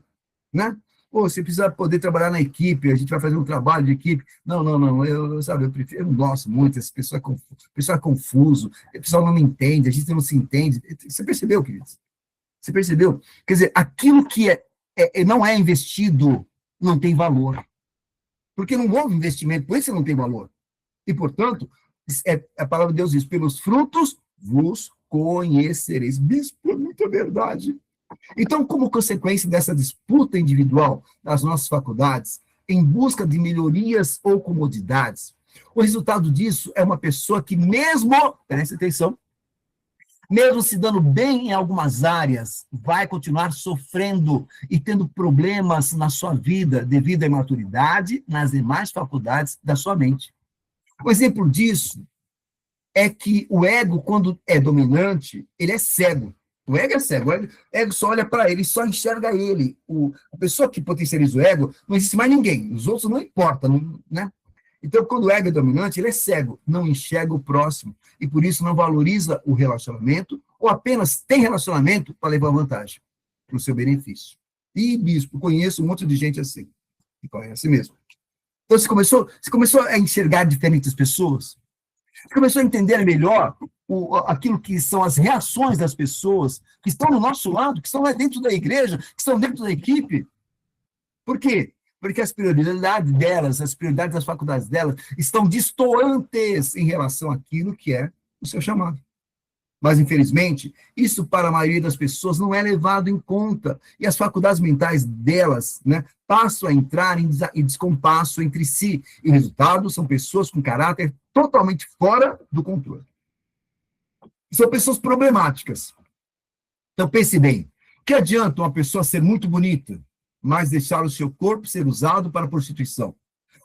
né? Você precisa poder trabalhar na equipe, a gente vai fazer um trabalho de equipe. Não, eu não gosto muito, esse pessoal é confuso, o pessoal não me entende, a gente não se entende. Você percebeu, queridos? Você percebeu? Quer dizer, aquilo que não é investido não tem valor. Porque não houve investimento, por isso não tem valor. E, portanto, a palavra de Deus diz, pelos frutos vos conhecereis. Bispo, é muita verdade. Então, como consequência dessa disputa individual das nossas faculdades, em busca de melhorias ou comodidades, o resultado disso é uma pessoa que preste atenção, mesmo se dando bem em algumas áreas, vai continuar sofrendo e tendo problemas na sua vida devido à imaturidade nas demais faculdades da sua mente. Um exemplo disso é que o ego, quando é dominante, ele é cego. O ego é cego. O ego só olha para ele, só enxerga ele. A pessoa que potencializa o ego, não existe mais ninguém. Os outros não importam, né? Então, quando o ego é dominante, ele é cego, não enxerga o próximo. E por isso não valoriza o relacionamento, ou apenas tem relacionamento para levar vantagem, para o seu benefício. E, bispo, conheço um monte de gente assim. Que conhece mesmo. Então, você começou a enxergar diferentes pessoas. Você começou a entender melhor aquilo que são as reações das pessoas que estão no nosso lado, que estão lá dentro da igreja, que estão dentro da equipe. Por quê? Porque as prioridades delas, as prioridades das faculdades delas, estão distantes em relação àquilo que é o seu chamado. Mas, infelizmente, isso para a maioria das pessoas não é levado em conta. E as faculdades mentais delas, né, passam a entrar em descompasso entre si. E o resultado são pessoas com caráter totalmente fora do controle. São pessoas problemáticas. Então, pense bem. O que adianta uma pessoa ser muito bonita, mas deixar o seu corpo ser usado para prostituição?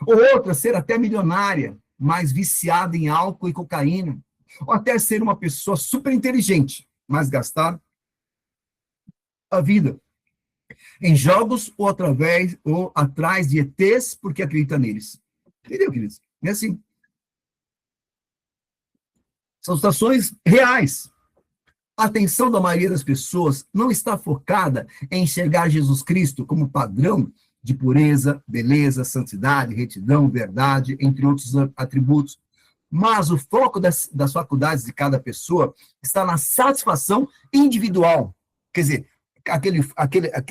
Ou outra ser até milionária, mas viciada em álcool e cocaína? Ou até ser uma pessoa super inteligente, mas gastar a vida em jogos ou atrás de ETs porque acredita neles. Entendeu, queridos? É assim. São situações reais. A atenção da maioria das pessoas não está focada em enxergar Jesus Cristo como padrão de pureza, beleza, santidade, retidão, verdade, entre outros atributos. Mas o foco das faculdades de cada pessoa está na satisfação individual. Quer dizer,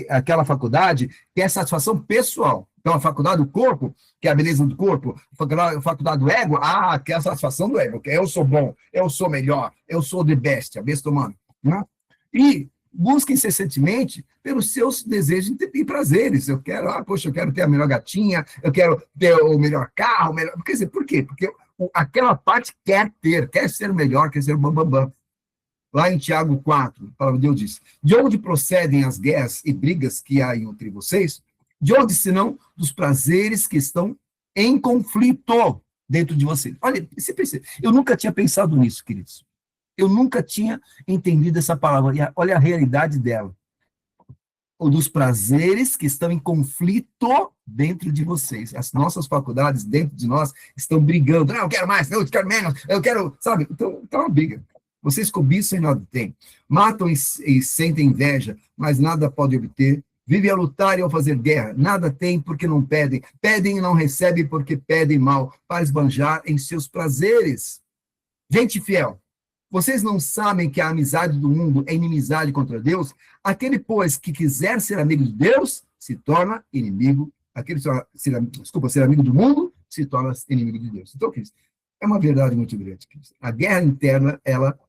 aquela faculdade que é satisfação pessoal. Então, a faculdade do corpo, que é a beleza do corpo, a faculdade do ego, que é a satisfação do ego, que eu sou bom, eu sou melhor, eu sou the best, a besta humana. Né? E busca incessantemente pelos seus desejos e prazeres. Eu quero, eu quero ter a melhor gatinha, eu quero ter o melhor carro, quer dizer, por quê? Porque aquela parte quer ser o melhor, quer ser o bambambam. Lá em Tiago 4, a palavra de Deus diz: de onde procedem as guerras e brigas que há entre vocês? De onde, senão, dos prazeres que estão em conflito dentro de vocês? Olha, você pensa, eu nunca tinha pensado nisso, queridos. Eu nunca tinha entendido essa palavra. E olha a realidade dela. Ou dos prazeres que estão em conflito dentro de vocês. As nossas faculdades dentro de nós estão brigando. Não, eu quero mais, não, eu quero menos, eu quero, sabe? Então, é uma briga. Vocês cobiçam e nada têm. Matam e sentem inveja, mas nada podem obter. Vivem a lutar e ao fazer guerra. Nada têm porque não pedem. Pedem e não recebem porque pedem mal, para esbanjar em seus prazeres. Gente fiel, vocês não sabem que a amizade do mundo é inimizade contra Deus? Aquele, pois, que quiser ser amigo de Deus, se torna inimigo. Aquele ser amigo do mundo, se torna inimigo de Deus. Então, Cristo, é uma verdade muito grande. Cristo. A guerra interna, ela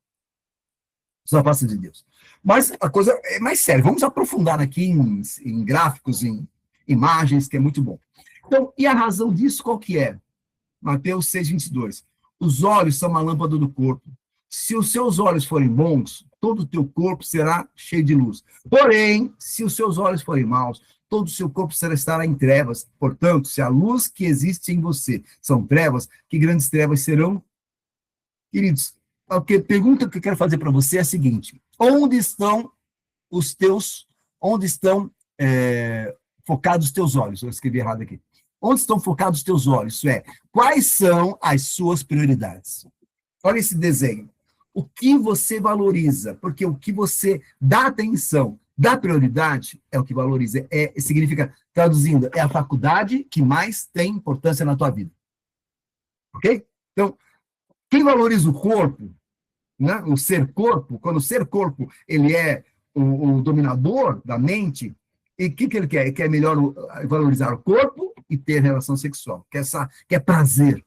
só afasta de Deus. Mas a coisa é mais séria. Vamos aprofundar aqui em gráficos, em imagens, que é muito bom. Então, e a razão disso qual que é? Mateus 6:22. Os olhos são uma lâmpada do corpo. Se os seus olhos forem bons, todo o teu corpo será cheio de luz. Porém, se os seus olhos forem maus, todo o seu corpo estará em trevas. Portanto, se a luz que existe em você são trevas, que grandes trevas serão? Queridos, a pergunta que eu quero fazer para você é a seguinte: onde estão focados os teus olhos? Eu escrevi errado aqui. Onde estão focados os teus olhos? Isso é, quais são as suas prioridades? Olha esse desenho. O que você valoriza? Porque o que você dá atenção, dá prioridade, é o que valoriza. Significa, traduzindo, é a faculdade que mais tem importância na tua vida. Ok? Então, quem valoriza o corpo, né, o ser corpo, quando o ser corpo ele é o dominador da mente, e o que ele quer? Ele quer melhor valorizar o corpo e ter relação sexual, quer prazer.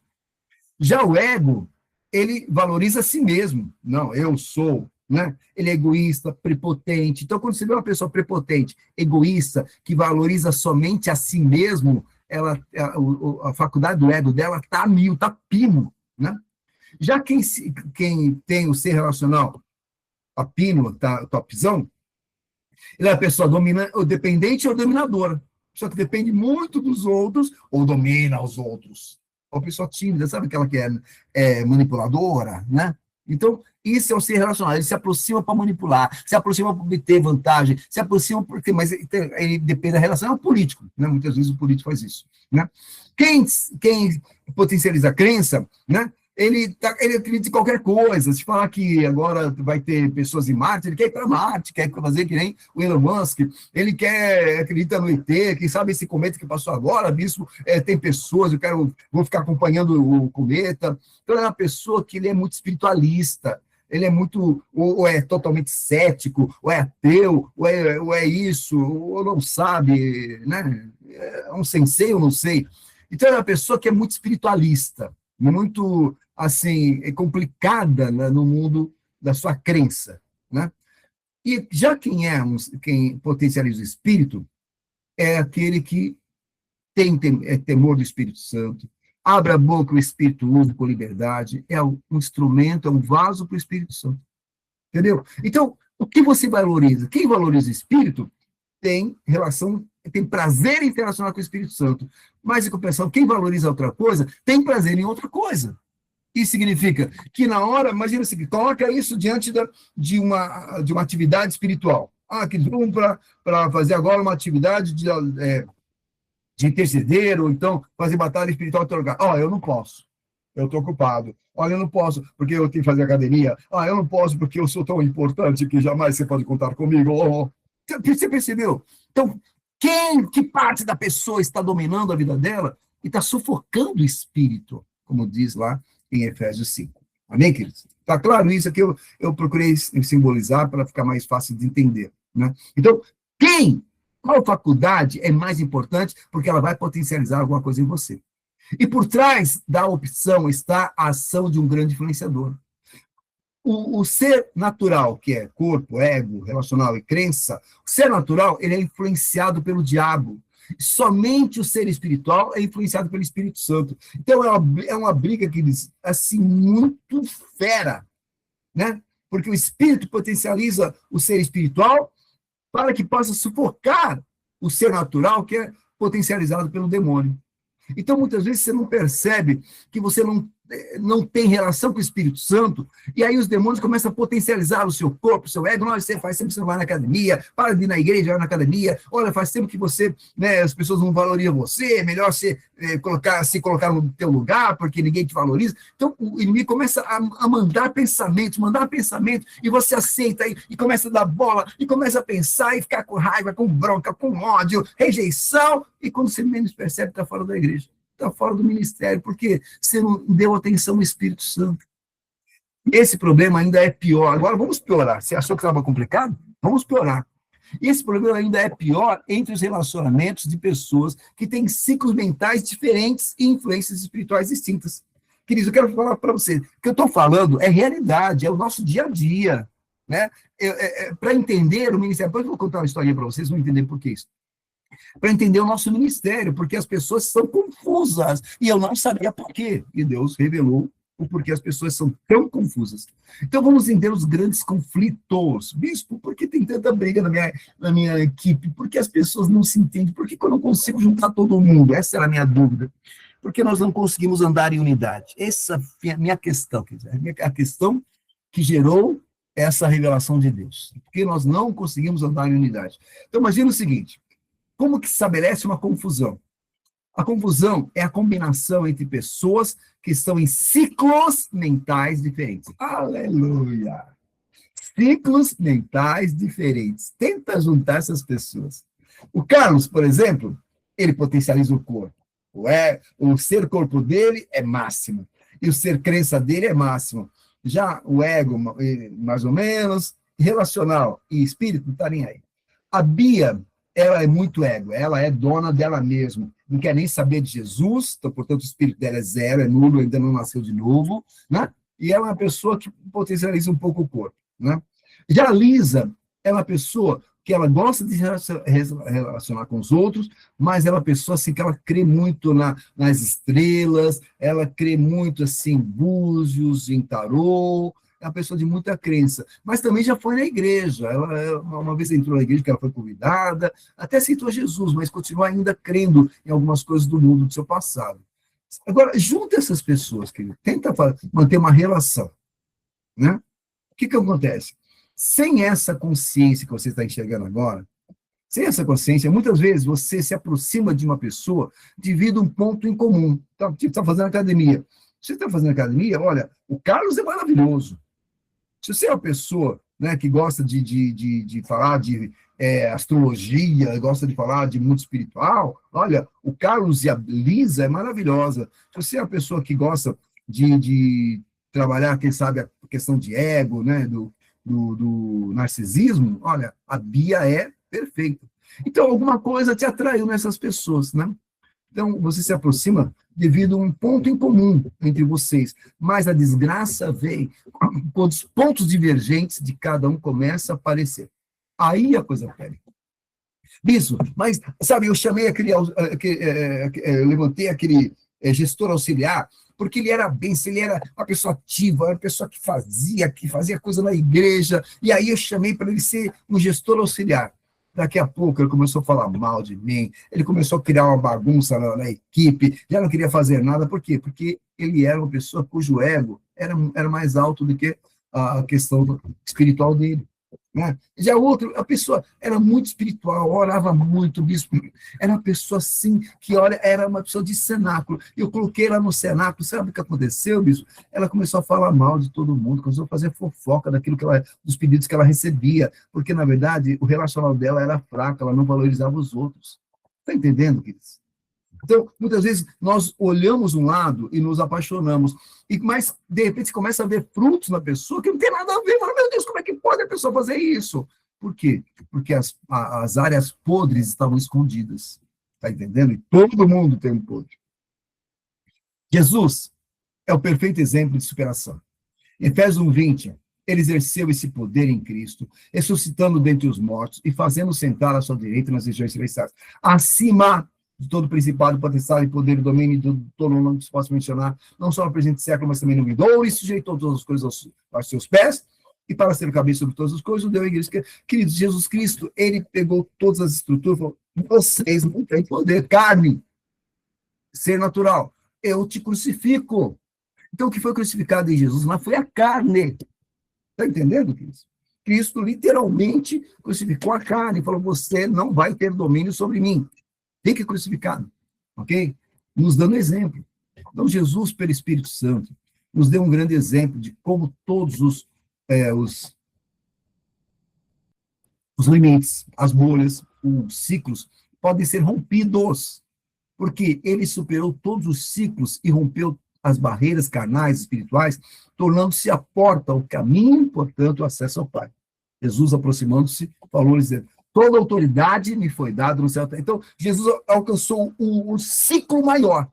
Já o ego, ele valoriza a si mesmo. Não, eu sou, né? Ele é egoísta, prepotente. Então, quando você vê uma pessoa prepotente, egoísta, que valoriza somente a si mesmo, a faculdade do ego dela está a mil, está pino, né? Já quem tem o ser relacional a pino, tá, topzão, ele é a pessoa dependente ou dominadora. Só que depende muito dos outros ou domina os outros. Uma pessoa tímida, sabe aquela que é manipuladora, né? Então, isso é o ser relacional. Ele se aproxima para manipular, se aproxima para obter vantagem, se aproxima porque, mas ele depende da relação, é um político, né? Muitas vezes o político faz isso, né? Quem potencializa a crença, né? Ele acredita em qualquer coisa. Se falar que agora vai ter pessoas em Marte, ele quer ir para Marte, quer fazer que nem o Elon Musk, ele acredita no ET, quem sabe esse cometa que passou agora, bispo, tem pessoas, vou ficar acompanhando o cometa. Então, é uma pessoa que ele é muito espiritualista, ele é muito, ou é totalmente cético, ou é ateu, ou é isso, ou não sabe, né? É um sensei, eu não sei. Então, é uma pessoa que é muito espiritualista, muito assim, complicada, né, no mundo da sua crença, né? E já quem potencializa o espírito é aquele que tem temor do Espírito Santo, abre a boca, o Espírito usa com liberdade, é um instrumento, é um vaso para o Espírito Santo. Entendeu? Então, o que você valoriza? Quem valoriza o Espírito tem relação, tem prazer em relacionar com o Espírito Santo. Mas, em compensação, quem valoriza outra coisa, tem prazer em outra coisa. Isso significa que na hora, imagina o seguinte, coloca isso diante de uma atividade espiritual. Que vamos para fazer agora uma atividade de interceder, ou então fazer batalha espiritual em outro lugar. Eu não posso, eu estou ocupado. Olha, eu não posso, porque eu tenho que fazer academia. Eu não posso, porque eu sou tão importante que jamais você pode contar comigo. Você percebeu? Então, que parte da pessoa está dominando a vida dela e está sufocando o espírito, como diz lá em Efésios 5. Amém, queridos? Está claro isso aqui? Eu procurei simbolizar para ficar mais fácil de entender, né? Então, qual faculdade é mais importante? Porque ela vai potencializar alguma coisa em você. E por trás da opção está a ação de um grande influenciador. O ser natural, que é corpo, ego, relacional e crença, o ser natural, ele é influenciado pelo diabo. Somente o ser espiritual é influenciado pelo Espírito Santo. Então, é uma briga, que diz, assim, muito fera, né? Porque o espírito potencializa o ser espiritual para que possa sufocar o ser natural, que é potencializado pelo demônio. Então, muitas vezes, você não percebe que você não tem relação com o Espírito Santo, e aí os demônios começam a potencializar o seu corpo, o seu ego. Você faz tempo que você não vai na academia, para de ir na igreja, vai na academia. Olha, faz tempo que você, né, as pessoas não valorizam você, é melhor você se colocar no teu lugar, porque ninguém te valoriza. Então, o inimigo começa a mandar pensamentos, e você aceita e começa a dar bola, e começa a pensar, e ficar com raiva, com bronca, com ódio, rejeição, e quando você menos percebe, está fora da igreja. Está fora do ministério, porque você não deu atenção ao Espírito Santo. Esse problema ainda é pior. Agora, vamos piorar. Você achou que estava complicado? Vamos piorar. Esse problema ainda é pior entre os relacionamentos de pessoas que têm ciclos mentais diferentes e influências espirituais distintas. Queridos, eu quero falar para você, o que eu estou falando é realidade, é o nosso dia a dia. Né? Para entender o ministério, depois eu vou contar uma historinha para vocês, vão entender por que isso. Para entender o nosso ministério, porque as pessoas são confusas, e eu não sabia por quê, e Deus revelou o porquê as pessoas são tão confusas. Então, vamos entender os grandes conflitos. Bispo, por que tem tanta briga na minha equipe? Por que as pessoas não se entendem? Por que eu não consigo juntar todo mundo? Essa era a minha dúvida. Porque nós não conseguimos andar em unidade. Essa é a minha questão, quer dizer, a questão que gerou essa revelação de Deus. Porque nós não conseguimos andar em unidade. Então, imagina o seguinte, como que se estabelece uma confusão? A confusão é a combinação entre pessoas que estão em ciclos mentais diferentes. Aleluia! Ciclos mentais diferentes. Tenta juntar essas pessoas. O Carlos, por exemplo, ele potencializa o corpo. O ser corpo dele é máximo. E o ser crença dele é máximo. Já o ego, mais ou menos, relacional e espírito, não está nem aí. A Bia, ela é muito ego, ela é dona dela mesma, não quer nem saber de Jesus, então, portanto, o espírito dela é zero, é nulo, ainda não nasceu de novo, né? E ela é uma pessoa que potencializa um pouco o corpo, né? Já a Lisa, ela é uma pessoa que ela gosta de relacionar com os outros, mas ela é uma pessoa assim, que ela crê muito nas estrelas, ela crê muito assim, em búzios, em tarô, é uma pessoa de muita crença, mas também já foi na igreja. Ela uma vez entrou na igreja, que ela foi convidada, até aceitou Jesus, mas continua ainda crendo em algumas coisas do mundo do seu passado. Agora, junta essas pessoas, querido, tenta manter uma relação, né? O que acontece? Sem essa consciência que você está enxergando agora, sem essa consciência, muitas vezes você se aproxima de uma pessoa devido a um ponto em comum. Então, tipo, está fazendo academia. Você está fazendo academia, olha, o Carlos é maravilhoso. Se você é uma pessoa, né, que gosta de falar de astrologia, gosta de falar de mundo espiritual, olha, o Carlos e a Lisa é maravilhosa. Se você é uma pessoa que gosta de trabalhar, quem sabe, a questão de ego, né, do narcisismo, olha, a Bia é perfeita. Então, alguma coisa te atraiu nessas pessoas, né? Então, você se aproxima devido a um ponto em comum entre vocês, mas a desgraça vem quando os pontos divergentes de cada um começam a aparecer. Aí a coisa pega. Isso, mas, sabe, eu chamei eu levantei aquele gestor auxiliar, porque ele era benção, ele era uma pessoa ativa, uma pessoa que fazia coisa na igreja, e aí eu chamei para ele ser um gestor auxiliar. Daqui a pouco ele começou a falar mal de mim, ele começou a criar uma bagunça na equipe, já não queria fazer nada, por quê? Porque ele era uma pessoa cujo ego era mais alto do que a questão espiritual dele. Né? Já outro, a pessoa era muito espiritual, orava muito, bispo, era uma pessoa assim, que olha, era uma pessoa de cenáculo. Eu coloquei ela no cenáculo, sabe o que aconteceu, bispo? Ela começou a falar mal de todo mundo, começou a fazer fofoca dos pedidos que ela recebia, porque, na verdade, o relacional dela era fraco, ela não valorizava os outros. Está entendendo, queridos? Então, muitas vezes, nós olhamos um lado e nos apaixonamos, mas, de repente, você começa a ver frutos na pessoa que não tem nada a ver. Fala, meu Deus, como é que pode a pessoa fazer isso? Por quê? Porque as áreas podres estavam escondidas. Está entendendo? E todo mundo tem um podre. Jesus é o perfeito exemplo de superação. Efésios 1:20, ele exerceu esse poder em Cristo, ressuscitando dentre os mortos e fazendo sentar à sua direita nas regiões celestiais, acima de todo principado, potestade, poder e domínio, de todo o nome que se possa mencionar, não só no presente século, mas também no vindouro, e sujeitou todas as coisas aos seus pés, e para ser cabeça sobre todas as coisas, deu a igreja. Queridos, Jesus Cristo, ele pegou todas as estruturas e falou, vocês não têm poder, carne, ser natural, eu te crucifico. Então, o que foi crucificado em Jesus lá foi a carne. Está entendendo, Cristo? Cristo literalmente crucificou a carne e falou, você não vai ter domínio sobre mim. Fique crucificado, ok? Nos dando exemplo. Então, Jesus, pelo Espírito Santo, nos deu um grande exemplo de como todos os limites, as bolhas, os ciclos podem ser rompidos, porque ele superou todos os ciclos e rompeu as barreiras carnais, espirituais, tornando-se a porta, o caminho, portanto, o acesso ao Pai. Jesus, aproximando-se, falou, dizendo, toda autoridade me foi dada no céu. Então, Jesus alcançou o ciclo maior.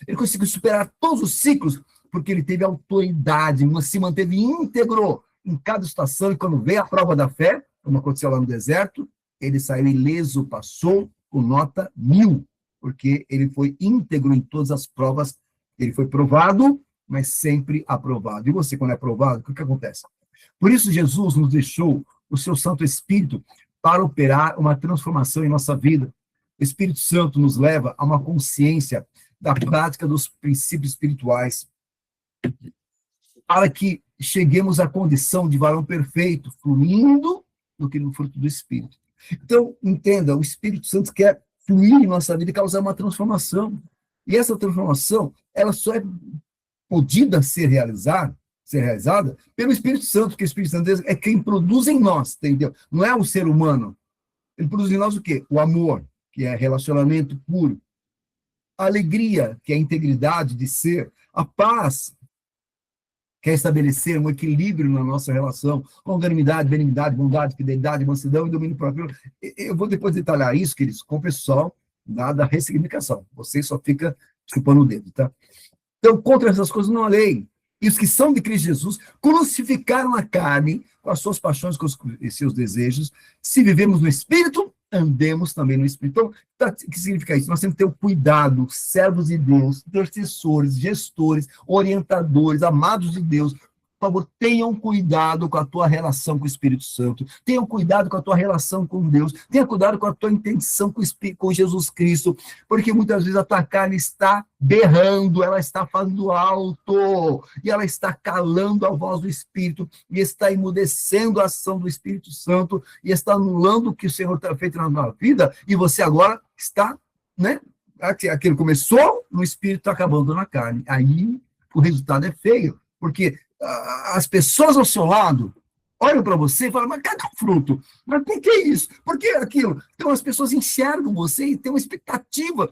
Ele conseguiu superar todos os ciclos, porque ele teve autoridade, mas se manteve íntegro em cada situação, e quando veio a prova da fé, como aconteceu lá no deserto, ele saiu ileso, passou com nota 1000, porque ele foi íntegro em todas as provas. Ele foi provado, mas sempre aprovado. E você, quando é aprovado, o que acontece? Por isso, Jesus nos deixou o seu Santo Espírito para operar uma transformação em nossa vida. O Espírito Santo nos leva a uma consciência da prática dos princípios espirituais, para que cheguemos à condição de varão perfeito, fluindo do que no fruto do Espírito. Então, entenda, o Espírito Santo quer fluir em nossa vida e causar uma transformação. E essa transformação, ela só é podida ser realizada pelo Espírito Santo, porque o Espírito Santo é quem produz em nós, entendeu? Não é o ser humano. Ele produz em nós o quê? O amor, que é relacionamento puro. A alegria, que é a integridade de ser. A paz, que é estabelecer um equilíbrio na nossa relação, longanimidade, benignidade, bondade, fidelidade, mansidão e domínio próprio. Eu vou depois detalhar isso, queridos, com o pessoal da ressignificação. Você só fica chupando o dedo, tá? Então, contra essas coisas não há lei. E os que são de Cristo Jesus crucificaram a carne com as suas paixões e seus desejos. Se vivemos no Espírito, andemos também no Espírito. Então, o que significa isso? Nós temos que ter o cuidado, servos de Deus, intercessores, gestores, orientadores, amados de Deus. Por favor, tenham cuidado com a tua relação com o Espírito Santo, tenham cuidado com a tua relação com Deus, tenha cuidado com a tua intenção com Jesus Cristo, porque muitas vezes a tua carne está berrando, ela está falando alto, e ela está calando a voz do Espírito, e está emudecendo a ação do Espírito Santo, e está anulando o que o Senhor tem feito na tua vida, e você agora está, né? Aquilo começou no Espírito, está acabando na carne. Aí o resultado é feio, porque as pessoas ao seu lado olham para você e falam, mas cadê o fruto? Mas por que isso? Por que aquilo? Então as pessoas enxergam você e têm uma expectativa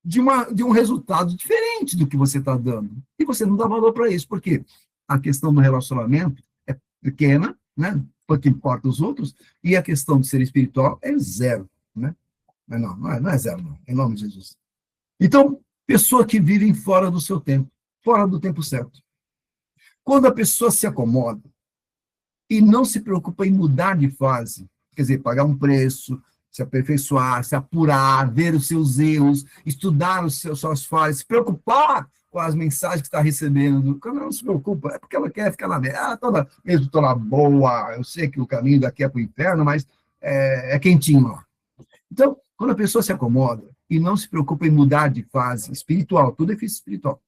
de um resultado diferente do que você está dando. E você não dá valor para isso. Por quê? A questão do relacionamento é pequena, né? Porque importa os outros, e a questão de ser espiritual é zero, né? Não é zero, não. Em nome de Jesus. Então, Pessoa que vive fora do seu tempo, fora do tempo certo. Quando a pessoa se acomoda e não se preocupa em mudar de fase, quer dizer, pagar um preço, se aperfeiçoar, se apurar, ver os seus erros, estudar suas falhas, se preocupar com as mensagens que está recebendo. Quando ela não se preocupa, é porque ela quer ficar na merda. Mesmo estou na boa, eu sei que o caminho daqui é para o inferno, mas é quentinho lá. Então, quando a pessoa se acomoda e não se preocupa em mudar de fase espiritual, tudo é difícil espiritual.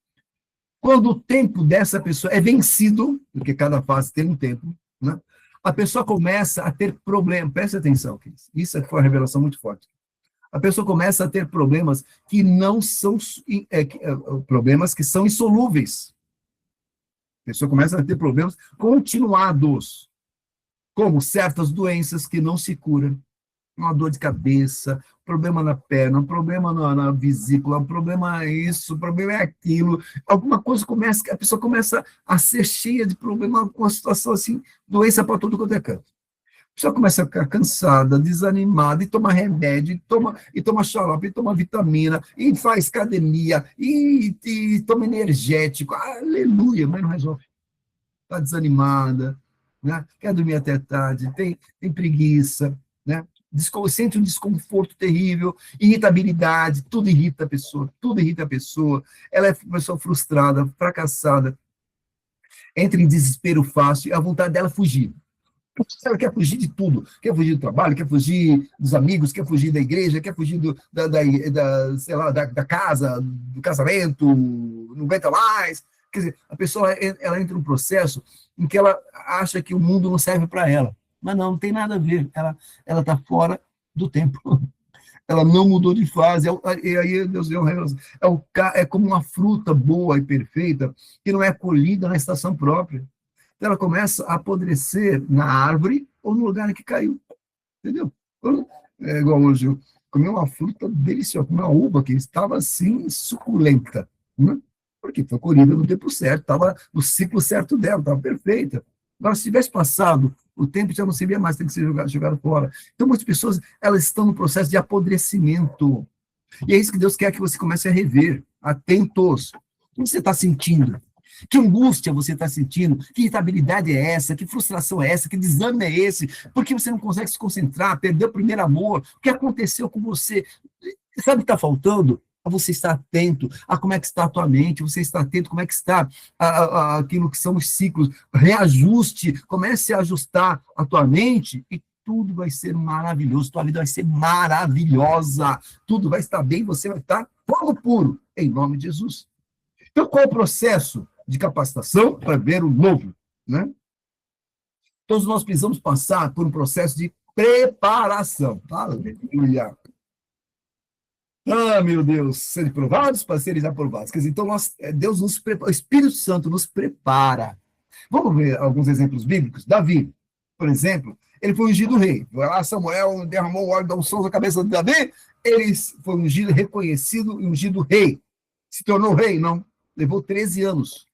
Quando o tempo dessa pessoa é vencido, porque cada fase tem um tempo, né? A pessoa começa a ter problemas. Preste atenção, isso foi uma revelação muito forte. A pessoa começa a ter problemas que não são problemas que são insolúveis. A pessoa começa a ter problemas continuados, como certas doenças que não se curam, uma dor de cabeça, problema na perna, um problema na vesícula, um problema isso, um problema é aquilo. Alguma coisa a pessoa começa a ser cheia de problema, com uma situação assim, doença para tudo quanto é canto. A pessoa começa a ficar cansada, desanimada, e toma remédio, e toma xarope, e toma vitamina, e faz academia, e toma energético. Aleluia, mas não resolve. Está desanimada, né? Quer dormir até tarde, tem preguiça, né? Sente um desconforto terrível, irritabilidade, tudo irrita a pessoa, ela é uma pessoa frustrada, fracassada, entra em desespero fácil, a vontade dela é fugir. Ela quer fugir de tudo, quer fugir do trabalho, quer fugir dos amigos, quer fugir da igreja, quer fugir sei lá, da casa, do casamento, não aguenta mais. Quer dizer, a pessoa ela entra num processo em que ela acha que o mundo não serve para ela. Mas não tem nada a ver. Ela está fora do tempo. Ela não mudou de fase. E aí Deus deu uma revelação. É como uma fruta boa e perfeita que não é colhida na estação própria. Então ela começa a apodrecer na árvore ou no lugar em que caiu. Entendeu? É igual hoje, eu comi uma fruta deliciosa, uma uva que estava assim, suculenta. Né? Porque foi colhida no tempo certo, estava no ciclo certo dela, estava perfeita. Agora, se tivesse passado, o tempo já não servia mais, tem que ser jogado fora. Então, muitas pessoas, elas estão no processo de apodrecimento. E é isso que Deus quer que você comece a rever, atentos. O que você está sentindo? Que angústia você está sentindo? Que irritabilidade é essa? Que frustração é essa? Que desânimo é esse? Por que você não consegue se concentrar? Perdeu o primeiro amor? O que aconteceu com você? Sabe o que está faltando? Você está atento a como é que está a tua mente, você está atento como é que está aquilo que são os ciclos. Reajuste, comece a ajustar a tua mente e tudo vai ser maravilhoso, tua vida vai ser maravilhosa, tudo vai estar bem, você vai estar fogo puro, em nome de Jesus. Então, qual é o processo de capacitação para ver o novo? Né? Todos nós precisamos passar por um processo de preparação. Aleluia! Meu Deus, serem provados para serem aprovados. Quer dizer, então, Deus o Espírito Santo nos prepara. Vamos ver alguns exemplos bíblicos? Davi, por exemplo, ele foi ungido rei. Samuel derramou o óleo da unção na cabeça de Davi, ele foi ungido, reconhecido e ungido rei. Se tornou rei? Não. Levou 13 anos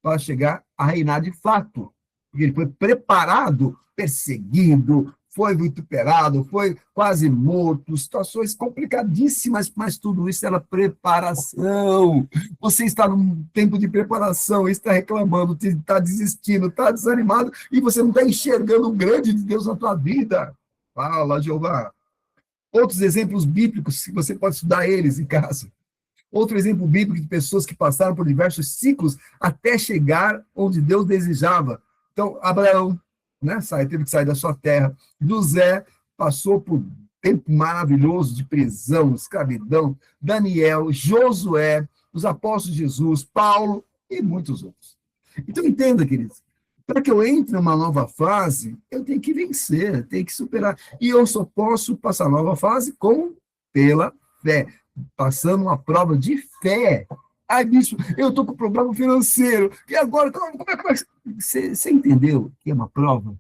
para chegar a reinar de fato. Porque ele foi preparado, perseguido, foi vituperado, foi quase morto, situações complicadíssimas, mas tudo isso era preparação. Você está num tempo de preparação, está reclamando, está desistindo, está desanimado, e você não está enxergando o grande de Deus na tua vida. Fala, Jeová. Outros exemplos bíblicos, que você pode estudar eles em casa. Outro exemplo bíblico de pessoas que passaram por diversos ciclos até chegar onde Deus desejava. Então, Abraão, né, teve que sair da sua terra. José passou por um tempo maravilhoso de prisão, escravidão. Daniel, Josué, os apóstolos de Jesus, Paulo e muitos outros. Então, entenda, queridos, para que eu entre numa nova fase, eu tenho que vencer, tenho que superar. E eu só posso passar a nova fase pela fé, passando uma prova de fé. Ai, bicho, eu estou com problema financeiro, e agora, como é que você entendeu o que é uma prova?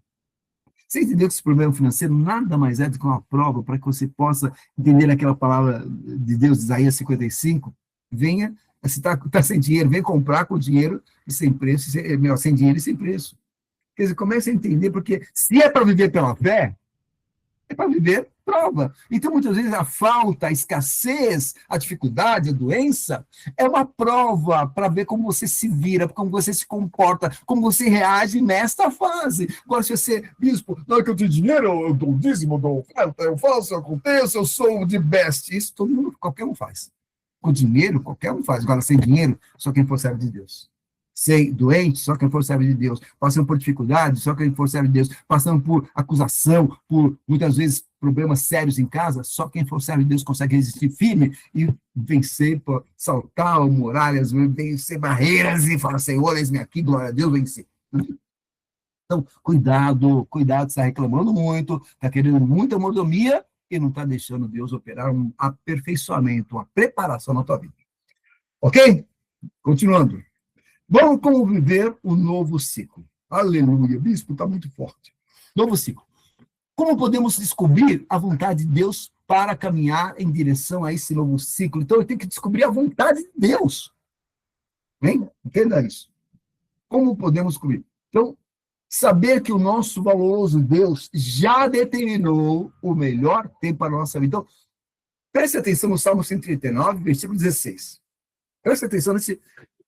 Você entendeu que esse problema financeiro nada mais é do que uma prova para que você possa entender aquela palavra de Deus, de Isaías 55? Venha, se está sem dinheiro, vem comprar com dinheiro e sem preço, sem dinheiro e sem preço. Quer dizer, comece a entender, porque se é para viver pela fé, é para viver prova. Então, muitas vezes, a falta, a escassez, a dificuldade, a doença, é uma prova para ver como você se vira, como você se comporta, como você reage nesta fase. Agora, se você, bispo, não é que eu tenho dinheiro, eu dou dízimo, eu dou oferta, eu faço, eu aconteço, eu sou de best. Isso todo mundo, qualquer um faz. Com dinheiro, qualquer um faz. Agora, sem dinheiro, só quem for servo de Deus. Ser doente, só quem for servo de Deus. Passando por dificuldade, só quem for servo de Deus. Passando por acusação, por, muitas vezes, problemas sérios em casa, só quem for servo de Deus consegue resistir firme e vencer, saltar muralhas, vencer barreiras e falar, Senhor, eis-me aqui, glória a Deus, vencer. Então, cuidado, cuidado, está reclamando muito, está querendo muita mordomia e não está deixando Deus operar um aperfeiçoamento, uma preparação na tua vida. Ok? Continuando. Vamos como viver o novo ciclo. Aleluia, bispo, está muito forte. Novo ciclo. Como podemos descobrir a vontade de Deus para caminhar em direção a esse novo ciclo? Então, eu tenho que descobrir a vontade de Deus. Hein? Entenda isso. Como podemos descobrir? Então, saber que o nosso valoroso Deus já determinou o melhor tempo para a nossa vida. Então, preste atenção no Salmo 139, versículo 16. Preste atenção nesse...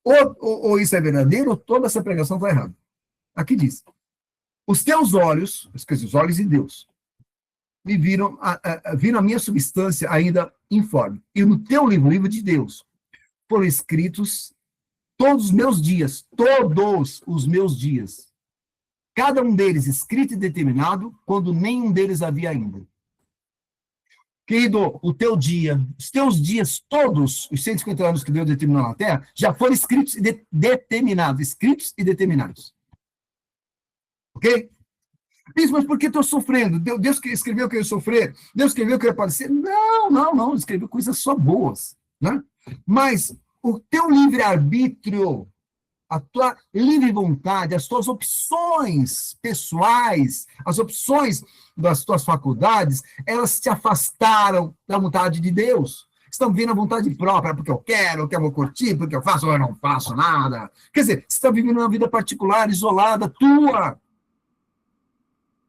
Ou isso é verdadeiro, ou toda essa pregação está errada. Aqui diz, os teus olhos, os olhos de Deus, me viram a minha substância ainda informe. E no teu livro, o livro de Deus, foram escritos todos os meus dias. Cada um deles escrito e determinado, quando nenhum deles havia ainda. Querido, o teu dia, os teus dias todos, os 150 anos que Deus determinou na Terra, já foram escritos e determinados. Ok? Isso, mas por que estou sofrendo? Deus que escreveu que eu ia sofrer? Deus escreveu que eu ia padecer? Não, escreveu coisas só boas, né? Mas o teu livre-arbítrio, a tua livre vontade, as tuas opções pessoais, as opções das tuas faculdades, elas te afastaram da vontade de Deus. Estão vindo à vontade própria, porque eu quero curtir, porque eu faço ou eu não faço nada. Quer dizer, você está vivendo uma vida particular, isolada, tua.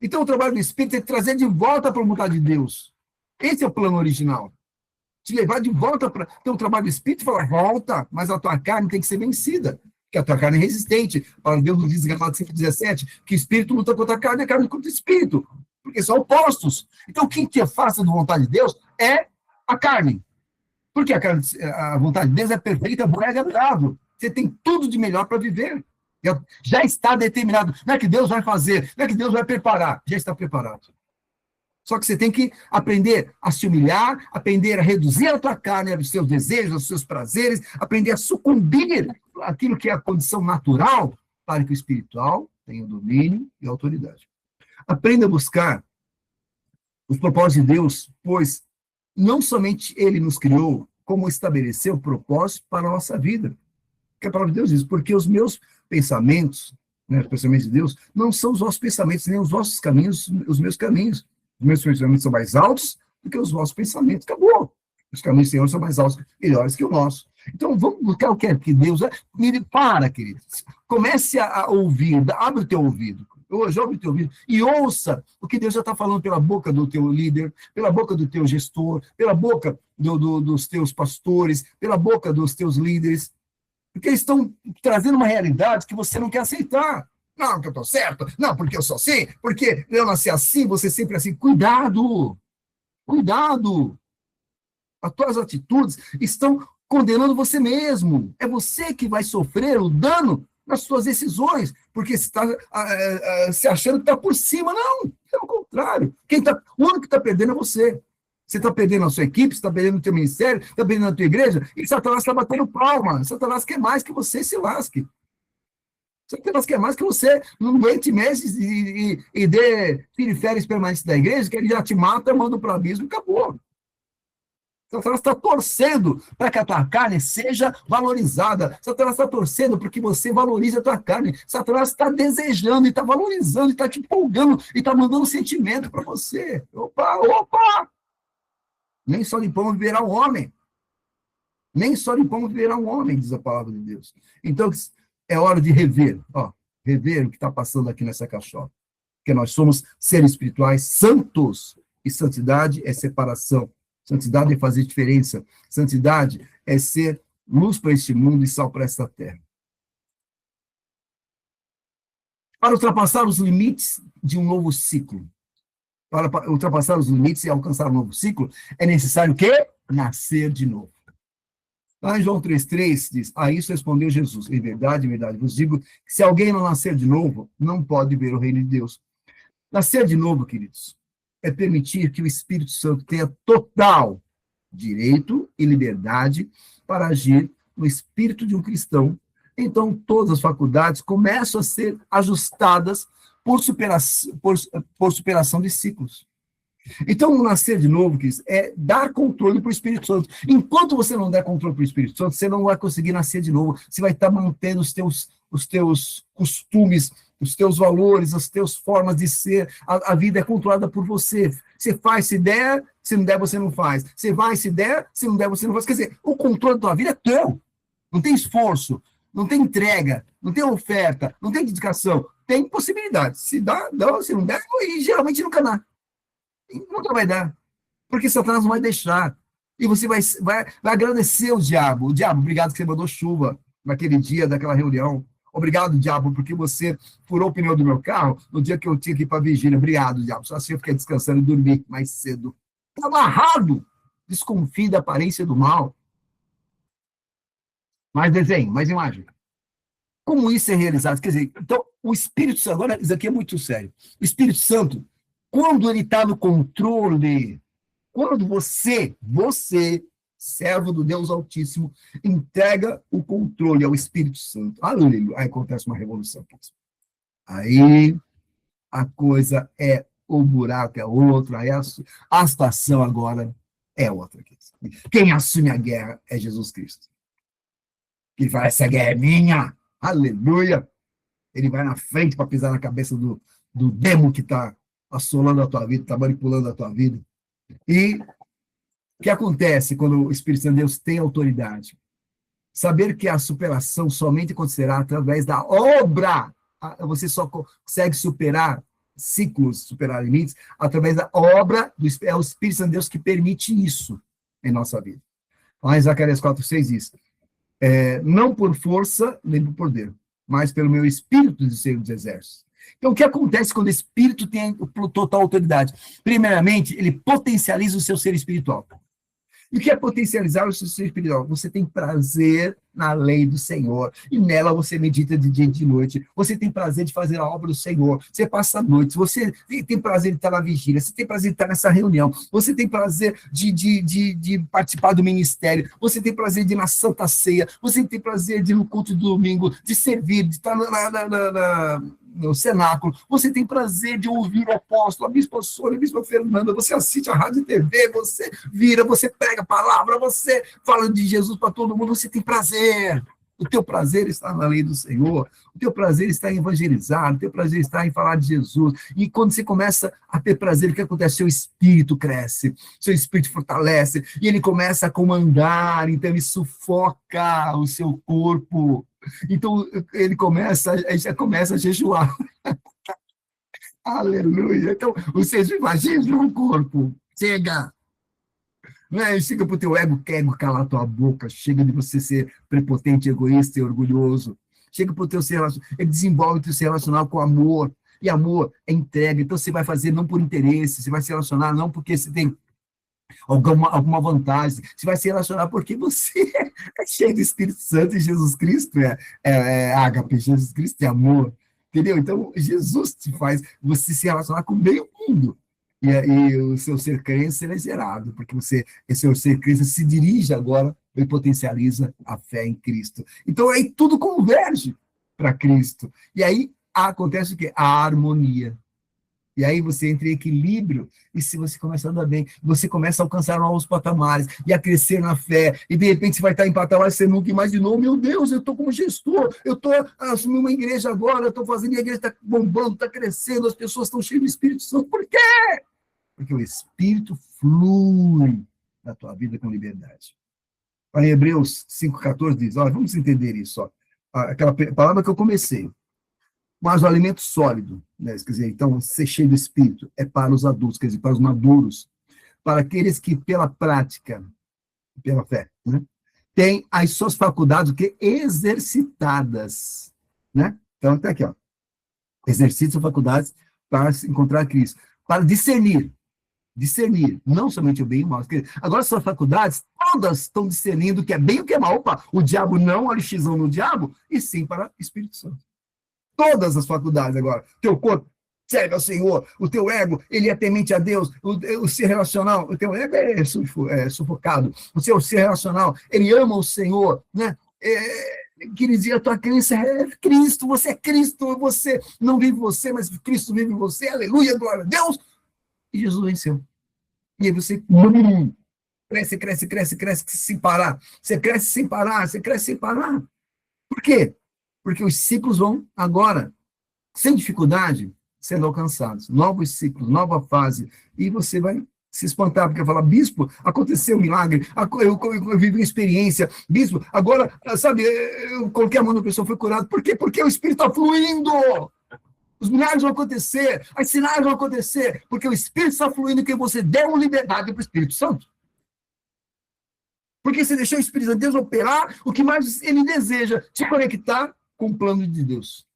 Então, o trabalho do Espírito é te trazer de volta para a vontade de Deus. Esse é o plano original. Te levar de volta para... Então, o trabalho do Espírito fala, volta, mas a tua carne tem que ser vencida. Que a tua carne é resistente. Deus nos diz em Gálatas 5,17, que o espírito luta contra a carne e a carne contra o espírito. Porque são opostos. Então, quem te afasta da vontade de Deus é a carne. Porque a vontade de Deus é perfeita, boa e agradável. Você tem tudo de melhor para viver. Já está determinado. Não é que Deus vai fazer, não é que Deus vai preparar. Já está preparado. Só que você tem que aprender a se humilhar, aprender a reduzir a tua carne, os seus desejos, os seus prazeres, aprender a sucumbir àquilo que é a condição natural, para que o espiritual tenha domínio e autoridade. Aprenda a buscar os propósitos de Deus, pois não somente Ele nos criou, como estabeleceu o propósito para a nossa vida. Que a palavra de Deus diz, porque os meus pensamentos, né, os pensamentos de Deus, não são os vossos pensamentos, nem os vossos caminhos, os meus caminhos. Os meus pensamentos são mais altos do que os vossos pensamentos. Acabou. Os caminhos do Senhor são mais altos, melhores que o nosso. Então, vamos buscar o que é que Deus é. Para, queridos. Comece a ouvir, abre o teu ouvido. Hoje, abre o teu ouvido e ouça o que Deus já está falando pela boca do teu líder, pela boca do teu gestor, pela boca dos teus pastores, pela boca dos teus líderes. Porque eles estão trazendo uma realidade que você não quer aceitar. Não, que eu estou certo. Não, porque eu sou assim. Porque eu nasci assim, você sempre assim. Cuidado. Cuidado. As tuas atitudes estão condenando você mesmo. É você que vai sofrer o dano nas suas decisões. Porque você está se achando que está por cima. Não, é o contrário. O único que está perdendo é você. Você está perdendo a sua equipe, você está perdendo o teu ministério, está perdendo a tua igreja, e Satanás está batendo palma. Satanás quer mais que você se lasque. Satanás quer mais que você não aguente meses e dê férias permanentes da igreja, que ele já te mata, manda para o abismo e acabou. Satanás está torcendo para que a tua carne seja valorizada. Satanás está torcendo para que você valorize a tua carne. Satanás está desejando, e está valorizando, e está te empolgando, e está mandando sentimento para você. Opa! Nem só de pão viverá o homem. Nem só de pão viverá o homem, diz a palavra de Deus. Então, é hora de rever o que está passando aqui nessa caixola. Porque nós somos seres espirituais santos, E santidade é separação. Santidade é fazer diferença. Santidade é ser luz para este mundo e sal para esta terra. Para ultrapassar os limites de um novo ciclo, para ultrapassar os limites e alcançar um novo ciclo, é necessário o quê? Nascer de novo. Lá em João 3,3 diz, a isso respondeu Jesus, em verdade, vos digo, que se alguém não nascer de novo, não pode ver o reino de Deus. Nascer de novo, queridos, é permitir que o Espírito Santo tenha total direito e liberdade para agir no espírito de um cristão. Então, todas as faculdades começam a ser ajustadas por superação de ciclos. Então, o nascer de novo, Cris, é dar controle para o Espírito Santo. Enquanto você não der controle para o Espírito Santo, você não vai conseguir nascer de novo. Você vai estar mantendo os teus costumes, os teus valores, as teus formas de ser. A vida é controlada por você. Você faz se der, se não der, você não faz. Você vai se der, se não der, você não faz. Quer dizer, o controle da tua vida é teu. Não tem esforço, não tem entrega, não tem oferta, não tem dedicação. Tem possibilidade. Se dá, dá, se não der, e geralmente nunca dá. Nunca vai dar, porque Satanás não vai deixar. E você vai agradecer o diabo. O diabo, obrigado que você mandou chuva naquele dia daquela reunião. Obrigado, diabo, porque você furou o pneu do meu carro no dia que eu tinha que ir para a vigília. Obrigado, diabo. Só assim eu fiquei descansando e dormi mais cedo. Está amarrado. Desconfie da aparência do mal. Mais desenho, mais imagem. Como isso é realizado? Quer dizer, então, o Espírito Santo, agora isso aqui é muito sério. O Espírito Santo, quando ele está no controle, quando você, servo do Deus Altíssimo, entrega o controle ao Espírito Santo, aleluia, aí acontece uma revolução. Aí a coisa é, o buraco é outro, aí a situação agora é outra. Quem assume a guerra é Jesus Cristo. Ele fala, essa guerra é minha, aleluia. Ele vai na frente para pisar na cabeça do demo que está assolando a tua vida, está manipulando a tua vida. E o que acontece quando o Espírito Santo de Deus tem autoridade? Saber que a superação somente acontecerá através da obra. Você só consegue superar ciclos, superar limites, através da obra do Espírito. É o Espírito Santo de Deus que permite isso em nossa vida. Lá em Zacarias 4,6 diz, não por força nem por poder, mas pelo meu Espírito, diz o Senhor dos Exércitos. Então, o que acontece quando o Espírito tem total autoridade? Primeiramente, ele potencializa o seu ser espiritual. E o que é potencializar o seu ser espiritual? Você tem prazer na lei do Senhor, e nela você medita de dia e de noite. Você tem prazer de fazer a obra do Senhor. Você passa a noite, você tem prazer de estar na vigília, você tem prazer de estar nessa reunião, você tem prazer de participar do ministério, você tem prazer de ir na Santa Ceia, você tem prazer de ir no culto do domingo, de servir, de estar no cenáculo, você tem prazer de ouvir o apóstolo, a bispa Sônia, a bispa Fernanda, você assiste a rádio e TV, você vira, você prega a palavra, você fala de Jesus para todo mundo, você tem prazer. O teu prazer está na lei do Senhor, o teu prazer está em evangelizar, o teu prazer está em falar de Jesus. E quando você começa a ter prazer, o que acontece? Seu espírito cresce, seu espírito fortalece, e ele começa a comandar, então ele sufoca o seu corpo. Então, ele já começa a jejuar. Aleluia. Então, vocês imaginam o corpo. Chega. Né? Chega para o teu ego, quer calar tua boca. Chega de você ser prepotente, egoísta e orgulhoso. Chega para o teu ser relacional. Ele desenvolve o teu ser relacional com amor. E amor é entrega. Então, você vai fazer não por interesse. Você vai se relacionar não porque você tem alguma vantagem, você vai se relacionar porque você é cheio do Espírito Santo e Jesus Cristo é ágape, Jesus Cristo é amor, entendeu? Então, Jesus te faz você se relacionar com o meio mundo, e o seu ser crença é gerado, porque esse seu ser crença se dirige agora e potencializa a fé em Cristo. Então, aí tudo converge para Cristo, e aí acontece o quê? A harmonia. E aí você entra em equilíbrio, e se você começa a andar bem, você começa a alcançar novos patamares, e a crescer na fé, e de repente você vai estar em patamares que você nunca imaginou. Meu Deus, eu estou como gestor, eu estou assumindo uma igreja agora, eu estou fazendo, a igreja está bombando, está crescendo, as pessoas estão cheias do Espírito Santo. Por quê? Porque o Espírito flui na tua vida com liberdade. Em Hebreus 5,14 diz, olha, vamos entender isso, ó. Aquela palavra que eu comecei. Mas o alimento sólido, né? Quer dizer, então, ser cheio do Espírito é para os adultos, quer dizer, para os maduros, para aqueles que, pela prática, pela fé, né, têm as suas faculdades o quê? Exercitadas. Né? Então, está aqui, ó. Exercite suas faculdades para encontrar Cristo. Para discernir, não somente o bem e o mal. Agora, suas faculdades, todas estão discernindo o que é bem e o que é mal. Opa, o diabo não, olha o xizão no diabo, e sim para o Espírito Santo. Todas as faculdades agora. Teu corpo serve ao Senhor, o teu ego, ele é temente a Deus, o ser relacional, o teu ego é sufocado, o seu ser relacional, ele ama o Senhor, né? Que dizia, a tua crença é Cristo, você não vive você, mas Cristo vive em você, aleluia, glória a Deus, e Jesus venceu. E aí você cresce sem parar, você cresce sem parar. Por quê? Porque os ciclos vão agora, sem dificuldade, sendo alcançados. Novos ciclos, nova fase. E você vai se espantar, porque falar, bispo, aconteceu um milagre, eu vivi uma experiência, bispo, agora, sabe, eu coloquei a mão na pessoa, foi curado. Por quê? Porque o Espírito está fluindo. Os milagres vão acontecer, as sinais vão acontecer, porque o Espírito está fluindo, porque você deu liberdade para o Espírito Santo. Porque você deixou o Espírito de Deus operar, o que mais ele deseja, te conectar com o plano de Deus.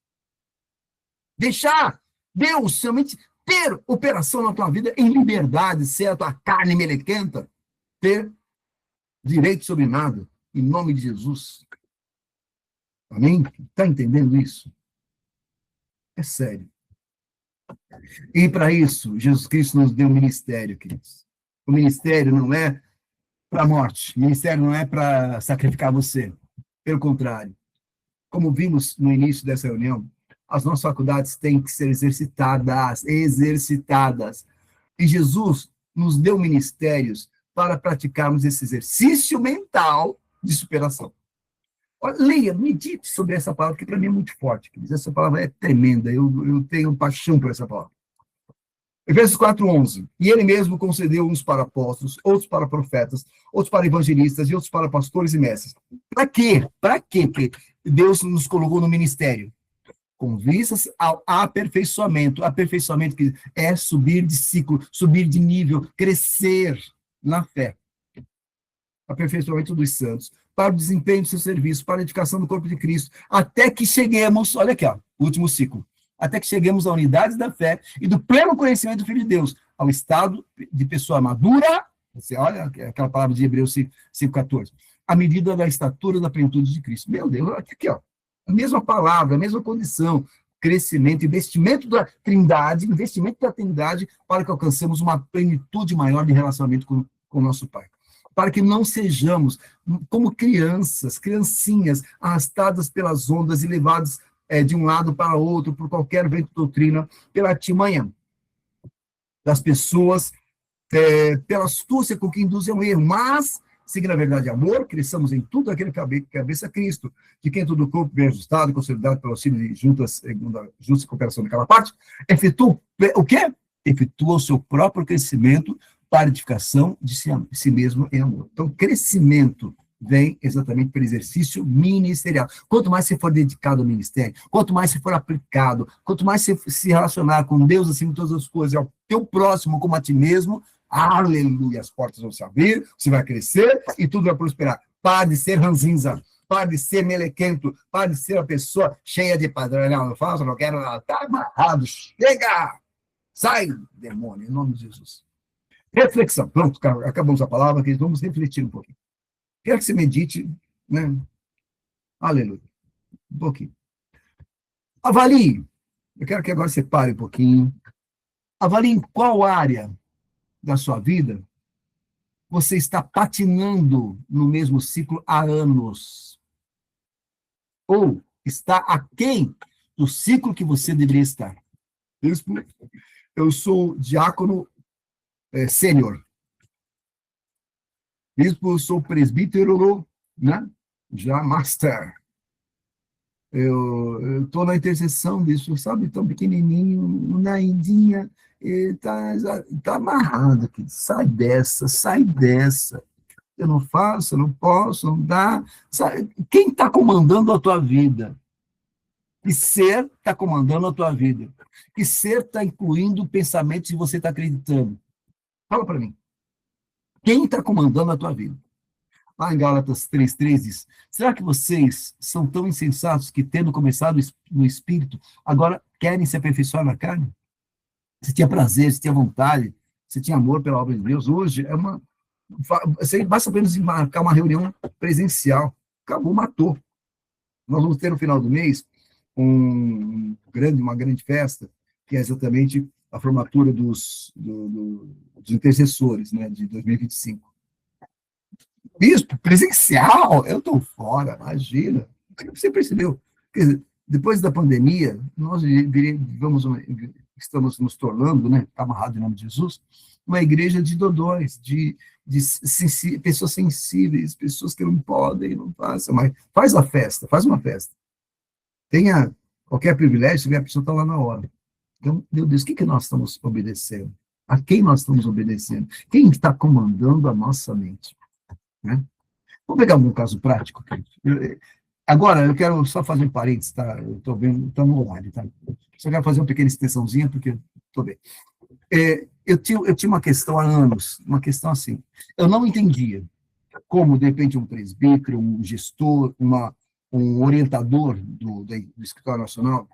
Deixar Deus somente ter operação na tua vida em liberdade, ser a tua carne melequenta, ter direito sobre nada, em nome de Jesus. Amém? Está entendendo isso? É sério. E para isso, Jesus Cristo nos deu um ministério, queridos. O ministério não é para a morte, o ministério não é para sacrificar você. Pelo contrário. Como vimos no início dessa reunião, as nossas faculdades têm que ser exercitadas. E Jesus nos deu ministérios para praticarmos esse exercício mental de superação. Leia, medite sobre essa palavra, que para mim é muito forte. Essa palavra é tremenda, eu tenho paixão por essa palavra. Efésios 4:11. E ele mesmo concedeu uns para apóstolos, outros para profetas, outros para evangelistas e outros para pastores e mestres. Para quê? Para quê que Deus nos colocou no ministério? Com vistas ao aperfeiçoamento. Aperfeiçoamento que é subir de ciclo, subir de nível, crescer na fé. Aperfeiçoamento dos santos, para o desempenho do seu serviço, para a edificação do corpo de Cristo, até que cheguemos, olha aqui, ó, último ciclo, até que cheguemos à unidade da fé e do pleno conhecimento do Filho de Deus, ao estado de pessoa madura, você olha aquela palavra de Hebreus 5:14, à medida da estatura da plenitude de Cristo. Meu Deus, aqui, ó, a mesma palavra, a mesma condição, crescimento, investimento da Trindade, para que alcancemos uma plenitude maior de relacionamento com o nosso Pai. Para que não sejamos como criancinhas, arrastadas pelas ondas e levadas de um lado para outro, por qualquer vento de doutrina, pela artimanha das pessoas, pela astúcia com que induzem ao erro, mas, seguindo a verdade e amor, cresçamos em tudo aquele que cabeça Cristo, de quem todo o corpo bem ajustado, consolidado pelo auxílio de justa cooperação daquela parte, efetua o quê? Efetua o seu próprio crescimento para edificação de si mesmo em amor. Então, crescimento vem exatamente pelo exercício ministerial. Quanto mais você for dedicado ao ministério, quanto mais você for aplicado, quanto mais você se relacionar com Deus acima de todas as coisas, ao teu próximo como a ti mesmo, aleluia, as portas vão se abrir, você vai crescer e tudo vai prosperar. Pare de ser ranzinza, pare de ser melequento, pare de ser a pessoa cheia de padrão. Não, eu faço, não quero nada. Está amarrado, chega! Sai, demônio, em nome de Jesus. Reflexão. Pronto, acabamos a palavra, que vamos refletir um pouquinho. Quero que você medite, né? Aleluia. Um pouquinho. Avalie. Eu quero que agora você pare um pouquinho. Avalie em qual área da sua vida você está patinando no mesmo ciclo há anos. Ou está aquém do ciclo que você deveria estar. Eu sou diácono sênior. Eu sou presbítero, né? Já master. Eu estou na intercessão disso, sabe? Tão pequenininho, na indinha, tá amarrado aqui. Sai dessa. Eu não faço, eu não posso, não dá. Sabe? Quem está comandando a tua vida? Que ser está comandando a tua vida? Que ser está incluindo pensamentos que você está acreditando? Fala para mim. Quem está comandando a tua vida? Lá em Gálatas 3,3 diz, será que vocês são tão insensatos que, tendo começado no Espírito, agora querem se aperfeiçoar na carne? Você tinha prazer, você tinha vontade, você tinha amor pela obra de Deus. Hoje é uma... Você basta apenas marcar uma reunião presencial. Acabou, matou. Nós vamos ter no final do mês uma grande festa, que é exatamente a formatura dos intercessores, né, de 2025. Bispo, presencial, eu estou fora, imagina. Você percebeu? Quer dizer, depois da pandemia, nós estamos nos tornando, né, está amarrado em nome de Jesus, uma igreja de dodóis, pessoas sensíveis, pessoas que não podem, não façam, mas faz uma festa. Tenha qualquer privilégio, a pessoa está lá na hora. Então, meu Deus, o que nós estamos obedecendo? A quem nós estamos obedecendo? Quem está comandando a nossa mente? Né? Vamos pegar um caso prático. Agora, eu quero só fazer um parênteses, tá? Eu estou vendo, está no horário, tá? Só quero fazer uma pequena extensãozinha, porque estou bem. Eu tinha uma questão há anos, uma questão assim. Eu não entendia como, de repente, um presbítero, um gestor, um orientador do Escritório Nacional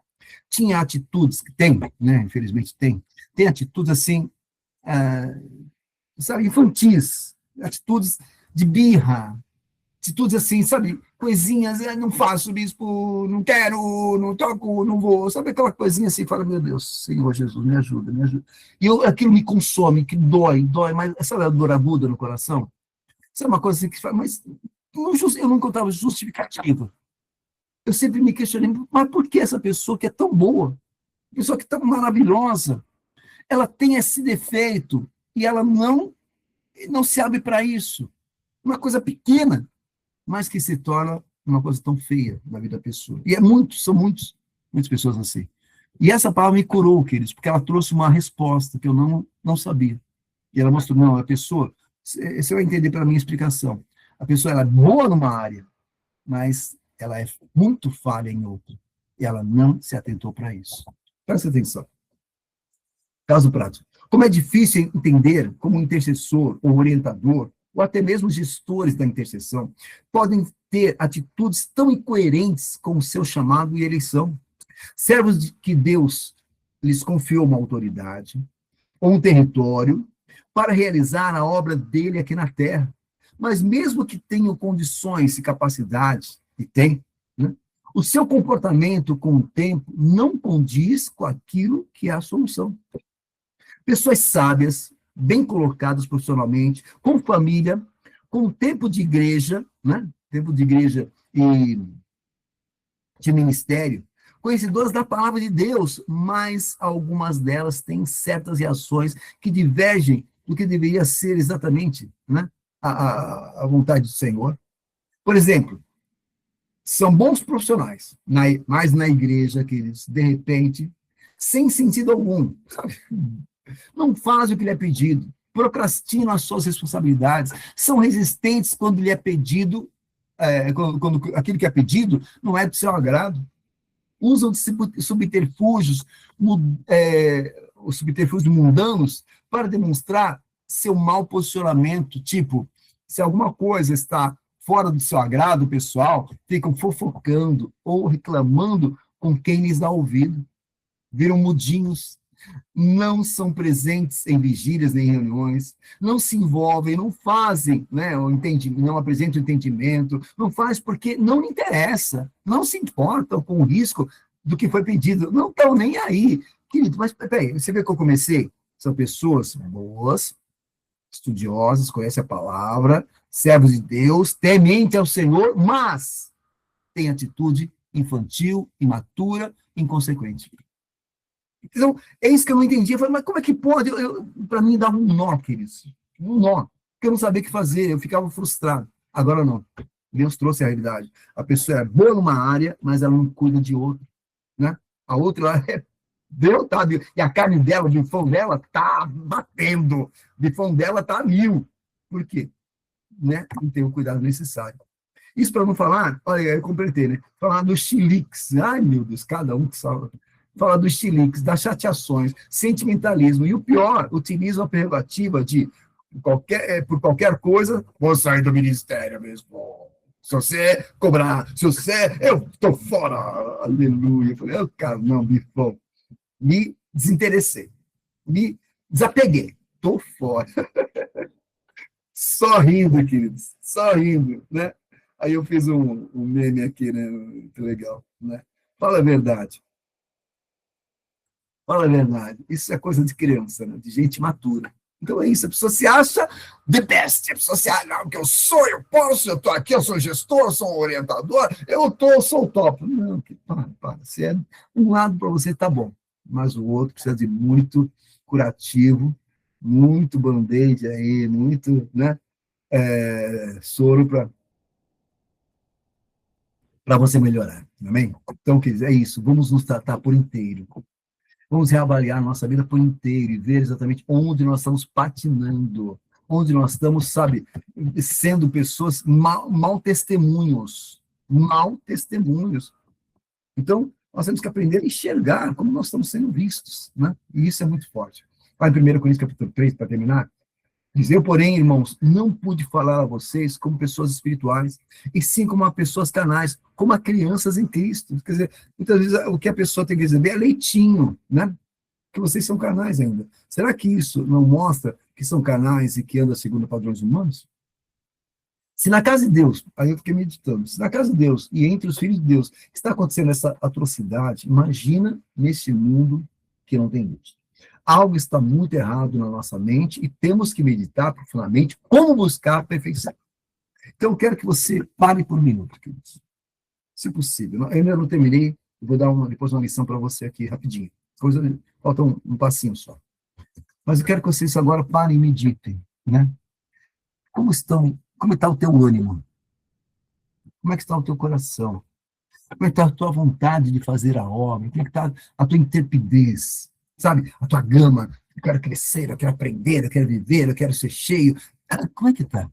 tinha atitudes, que tem, né? Infelizmente tem atitudes assim, sabe, infantis, atitudes de birra, atitudes assim, sabe, coisinhas, não faço, bispo, não quero, não toco, não vou, sabe aquela coisinha assim, fala, meu Deus, Senhor Jesus, me ajuda, me ajuda. E aquilo me consome, que dói, mas sabe a dor aguda no coração? Sabe uma coisa assim que fala, mas eu não encontrava justificativa. Eu sempre me questionei, mas por que essa pessoa que é tão boa, pessoa que é tão maravilhosa, ela tem esse defeito e ela não se abre para isso? Uma coisa pequena, mas que se torna uma coisa tão feia na vida da pessoa. E são muitas pessoas assim. E essa palavra me curou, queridos, porque ela trouxe uma resposta que eu não sabia. E ela mostrou, não, a pessoa, você vai entender pela minha explicação, a pessoa ela é boa numa área, mas ela é muito falha em outra. E ela não se atentou para isso. Presta atenção. Caso prático. Como é difícil entender como um intercessor, ou orientador, ou até mesmo gestores da intercessão, podem ter atitudes tão incoerentes com o seu chamado e eleição. Servos de que Deus lhes confiou uma autoridade, ou um território, para realizar a obra dele aqui na terra. Mas mesmo que tenham condições e capacidades, e tem, né, o seu comportamento com o tempo não condiz com aquilo que é a solução. Pessoas sábias, bem colocadas profissionalmente, com família, com tempo de igreja, né? Tempo de igreja e de ministério, conhecedoras da palavra de Deus, mas algumas delas têm certas reações que divergem do que deveria ser exatamente, né, a vontade do Senhor. Por exemplo, são bons profissionais, mas na igreja, queridos, de repente, sem sentido algum, sabe? Não fazem o que lhe é pedido, procrastinam as suas responsabilidades, são resistentes quando lhe é pedido, quando aquilo que é pedido não é do seu agrado, usam de subterfúgios, os subterfúgios mundanos para demonstrar seu mau posicionamento, tipo, se alguma coisa está fora do seu agrado pessoal, ficam fofocando ou reclamando com quem lhes dá ouvido, viram mudinhos, não são presentes em vigílias nem reuniões, não se envolvem, não fazem, né, não apresentam entendimento, não faz porque não lhe interessa, não se importam com o risco do que foi pedido, não estão nem aí. Querido, mas peraí, você vê que eu comecei? São pessoas boas, estudiosas, conhecem a palavra, servos de Deus, temente ao Senhor, mas têm atitude infantil, imatura, inconsequente. Então, é isso que eu não entendi. Eu falei, mas como é que pode? Para mim, dava um nó, queridos. Um nó. Porque eu não sabia o que fazer, eu ficava frustrado. Agora não. Deus trouxe a realidade. A pessoa é boa numa área, mas ela não cuida de outra. Né? A outra Deus tá, e a carne dela, o bifão dela, tá batendo. O bifão dela tá 1000. Por quê? Né? Não tem o cuidado necessário. Isso para não falar, olha, eu completei, né? Falar dos chiliques, ai meu Deus, cada um que salva. Falar dos chiliques, das chateações, sentimentalismo, e o pior, utiliza a prerrogativa de por qualquer coisa, vou sair do ministério mesmo. Se você cobrar, se você. Eu estou fora, aleluia. Eu falei, cara, não, bifão. Me desinteressei, me desapeguei, estou fora. Só rindo, queridos, só rindo, né? Aí eu fiz um meme aqui, né? Muito legal, né? Fala a verdade, fala a verdade. Isso é coisa de criança, né? De gente matura. Então é isso, a pessoa se acha the best, a pessoa se acha, não, que eu sou, eu posso, eu estou aqui, eu sou gestor, eu sou um orientador, eu sou o top. Não, para. Se é um lado para você, tá bom, mas o outro precisa de muito curativo, muito band-aid aí, muito, né? Soro para você melhorar, amém? Então, quer dizer, é isso, vamos nos tratar por inteiro, vamos reavaliar a nossa vida por inteiro e ver exatamente onde nós estamos patinando, onde nós estamos, sabe, sendo pessoas mal testemunhos, mal testemunhos. Então, nós temos que aprender a enxergar como nós estamos sendo vistos, né? E isso é muito forte. Vai em 1 Coríntios capítulo 3, para terminar, diz, eu, porém, irmãos, não pude falar a vocês como pessoas espirituais, e sim como a pessoas carnais, como a crianças em Cristo. Quer dizer, muitas vezes o que a pessoa tem que receber é leitinho, né? Que vocês são carnais ainda. Será que isso não mostra que são carnais e que andam segundo padrões humanos? Se na casa de Deus, aí eu fiquei meditando, se na casa de Deus e entre os filhos de Deus está acontecendo essa atrocidade, imagina nesse mundo que não tem Deus. Algo está muito errado na nossa mente e temos que meditar profundamente como buscar a perfeição. Então, eu quero que você pare por um minuto, queridos. Se possível. Eu ainda não terminei, eu vou dar depois uma lição para você aqui, rapidinho. Falta um passinho só. Mas eu quero que vocês agora parem e meditem, né? Como está o teu ânimo? Como é que está o teu coração? Como é que está a tua vontade de fazer a obra? Como é que está a tua intrepidez? Sabe? A tua gama. Eu quero crescer, eu quero aprender, eu quero viver, eu quero ser cheio. Como é que está?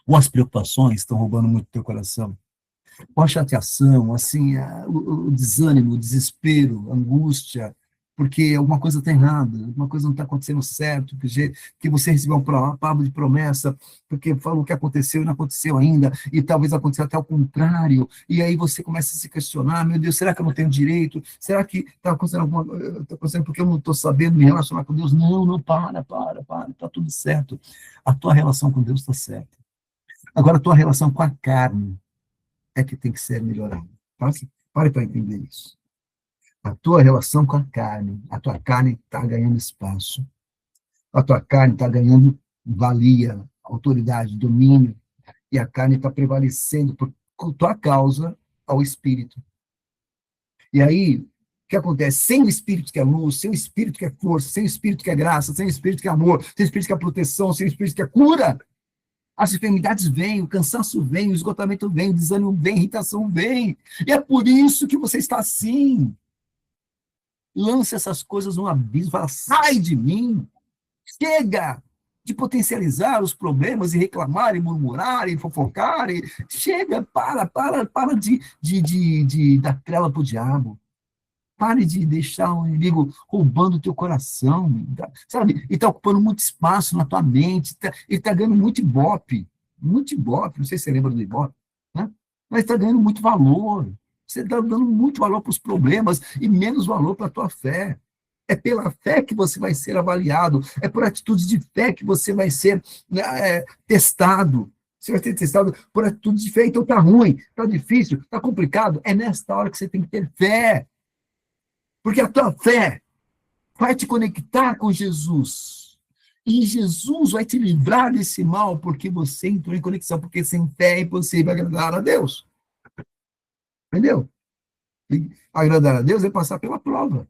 Ou as preocupações estão roubando muito o teu coração? Ou a chateação, assim, o desânimo, o desespero, a angústia, porque alguma coisa está errada, alguma coisa não está acontecendo certo, que você recebeu uma palavra de promessa, porque falou que aconteceu e não aconteceu ainda, e talvez aconteceu até o contrário, e aí você começa a se questionar, meu Deus, será que eu não tenho direito? Será que está acontecendo alguma coisa? Está acontecendo porque eu não estou sabendo me relacionar com Deus? Não, para, está tudo certo. A tua relação com Deus está certa. Agora, a tua relação com a carne é que tem que ser melhorada. Pare para entender isso. A tua relação com a tua carne está ganhando espaço, a tua carne está ganhando valia, autoridade, domínio, e a carne está prevalecendo por tua causa ao espírito. E aí, o que acontece? Sem o espírito que é luz, sem o espírito que é força, sem o espírito que é graça, sem o espírito que é amor, sem o espírito que é proteção, sem o espírito que é cura, as enfermidades vêm, o cansaço vem, o esgotamento vem, o desânimo vem, a irritação vem. E é por isso que você está assim. Lance essas coisas no abismo, fala, sai de mim, chega de potencializar os problemas e reclamar, e murmurar, e fofocar, chega, para de dar trela para o diabo, pare de deixar o inimigo roubando o teu coração, sabe, e está ocupando muito espaço na tua mente, ele está ganhando muito ibope, não sei se você lembra do ibope, né? Mas está ganhando muito valor. Você está dando muito valor para os problemas e menos valor para a tua fé. É pela fé que você vai ser avaliado. É por atitudes de fé que você vai ser, né, testado. Você vai ser testado por atitudes de fé. Então está ruim, está difícil, está complicado. É nesta hora que você tem que ter fé. Porque a tua fé vai te conectar com Jesus. E Jesus vai te livrar desse mal porque você entrou em conexão. Porque sem fé é impossível agradar a Deus. Entendeu? E agradar a Deus é passar pela prova.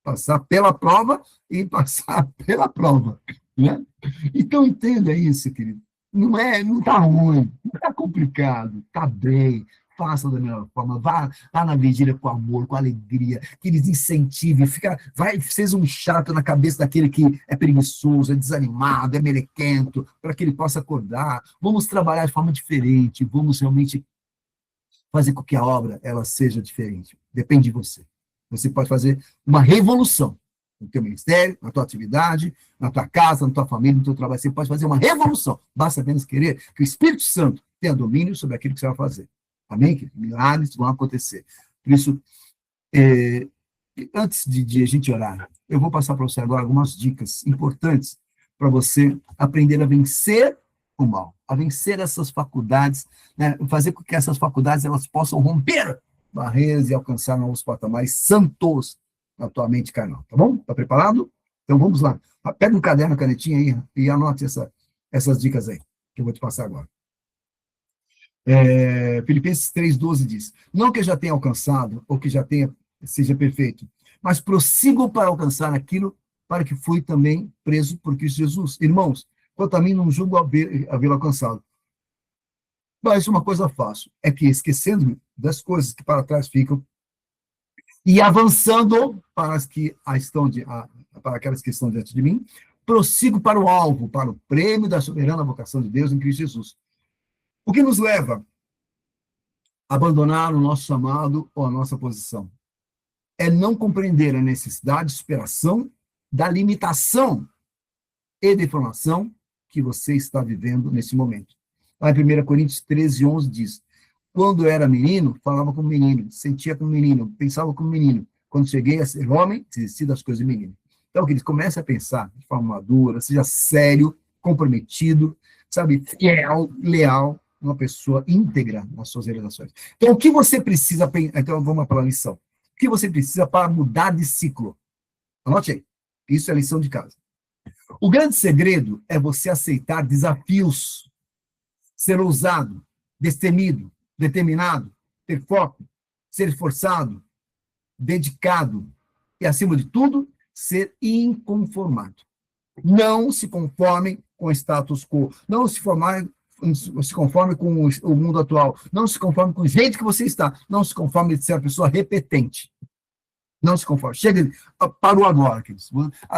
Passar pela prova e passar pela prova. Né? Então, entenda isso, querido. Não está ruim, não está complicado, está bem. faça da melhor forma, vá na vigília com amor, com alegria, que eles incentivem, vai ser um chato na cabeça daquele que é preguiçoso, é desanimado, é melequento, para que ele possa acordar. Vamos trabalhar de forma diferente, vamos realmente fazer com que a obra ela seja diferente. Depende de você. Você pode fazer uma revolução no teu ministério, na tua atividade, na tua casa, na tua família, no teu trabalho. Você pode fazer uma revolução. Basta apenas querer que o Espírito Santo tenha domínio sobre aquilo que você vai fazer. Amém? Que milagres vão acontecer. Por isso, antes de a gente orar, eu vou passar para você agora algumas dicas importantes para você aprender a vencer o mal, a vencer essas faculdades, né, fazer com que essas faculdades elas possam romper barreiras e alcançar novos patamares santos na tua mente carnal, tá bom? Tá preparado? Então vamos lá. Pega um caderno, canetinha aí e anote essas dicas aí, que eu vou te passar agora. Filipenses 3,12 diz, não que eu já tenha alcançado, ou que já seja perfeito, mas prossigo para alcançar aquilo para que fui também preso por Cristo Jesus. Irmãos, quanto a mim, não julgo havê-lo alcançado. Mas uma coisa fácil, é que esquecendo das coisas que para trás ficam, e avançando para aquelas que estão diante de mim, prossigo para o alvo, para o prêmio da soberana vocação de Deus em Cristo Jesus. O que nos leva a abandonar o nosso chamado ou a nossa posição? É não compreender a necessidade de superação da limitação e deformação que você está vivendo nesse momento. Lá em 1 Coríntios 13:11 diz, quando era menino, falava como menino, sentia como menino, pensava como menino. Quando cheguei a ser homem, desisti das coisas de menino. Então, que eles comecem a pensar de forma madura, seja sério, comprometido, sabe, fiel, leal, uma pessoa íntegra nas suas realizações. Então, o que você precisa, então vamos para a lição. O que você precisa para mudar de ciclo? Anote aí. Isso é a lição de casa. O grande segredo é você aceitar desafios, ser ousado, destemido, determinado, ter foco, ser esforçado, dedicado e, acima de tudo, ser inconformado. Não se conforme com o status quo, não se conforme com o mundo atual, não se conforme com o jeito que você está, não se conforme de ser uma pessoa repetente. Não se conforme. Chega, parou agora, queridos.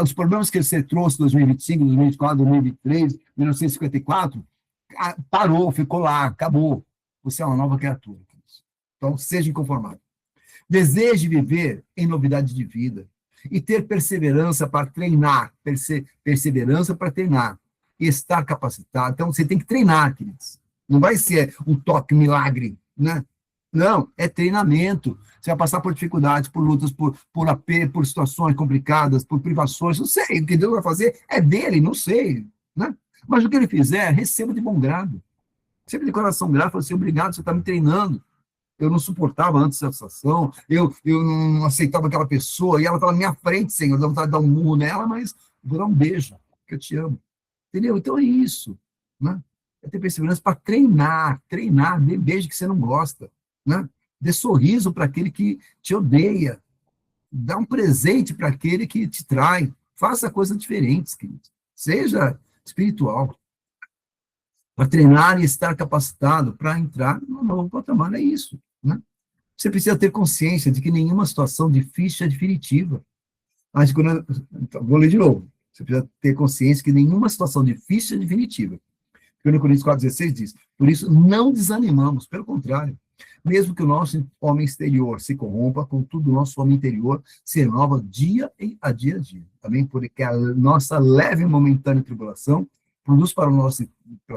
Os problemas que você trouxe em 2025, 2024, 2023, 1954, parou, ficou lá, acabou. Você é uma nova criatura, queridos. Então, seja inconformado. Deseje viver em novidade de vida e ter perseverança para treinar, perseverança para treinar e estar capacitado. Então, você tem que treinar, queridos. Não vai ser um toque milagre, né? Não, é treinamento. Você vai passar por dificuldades, por lutas, por AP, por situações complicadas, por privações. Não sei, o que Deus vai fazer é dele, não sei. Né? Mas o que ele fizer, receba de bom grado. Receba de coração grato, fala assim, obrigado, você está me treinando. Eu não suportava antes essa situação, eu não aceitava aquela pessoa, e ela estava na minha frente, Senhor, dá vontade de dar um murro nela, mas vou dar um beijo, porque eu te amo. Entendeu? Então é isso. Né? É ter perseverança para treinar, dê beijo que você não gosta. Né? Dê sorriso para aquele que te odeia. Dá um presente para aquele que te trai. Faça coisas diferentes, querido. Seja espiritual. Para treinar e estar capacitado para entrar no novo patamar. É isso. Né? Você precisa ter consciência de que nenhuma situação difícil é definitiva. Vou ler de novo. Você precisa ter consciência que nenhuma situação difícil é definitiva. 1 Coríntios 4,16 diz, por isso não desanimamos, pelo contrário, mesmo que o nosso homem exterior se corrompa, contudo o nosso homem interior se renova dia a dia. Amém? Porque a nossa leve e momentânea tribulação produz para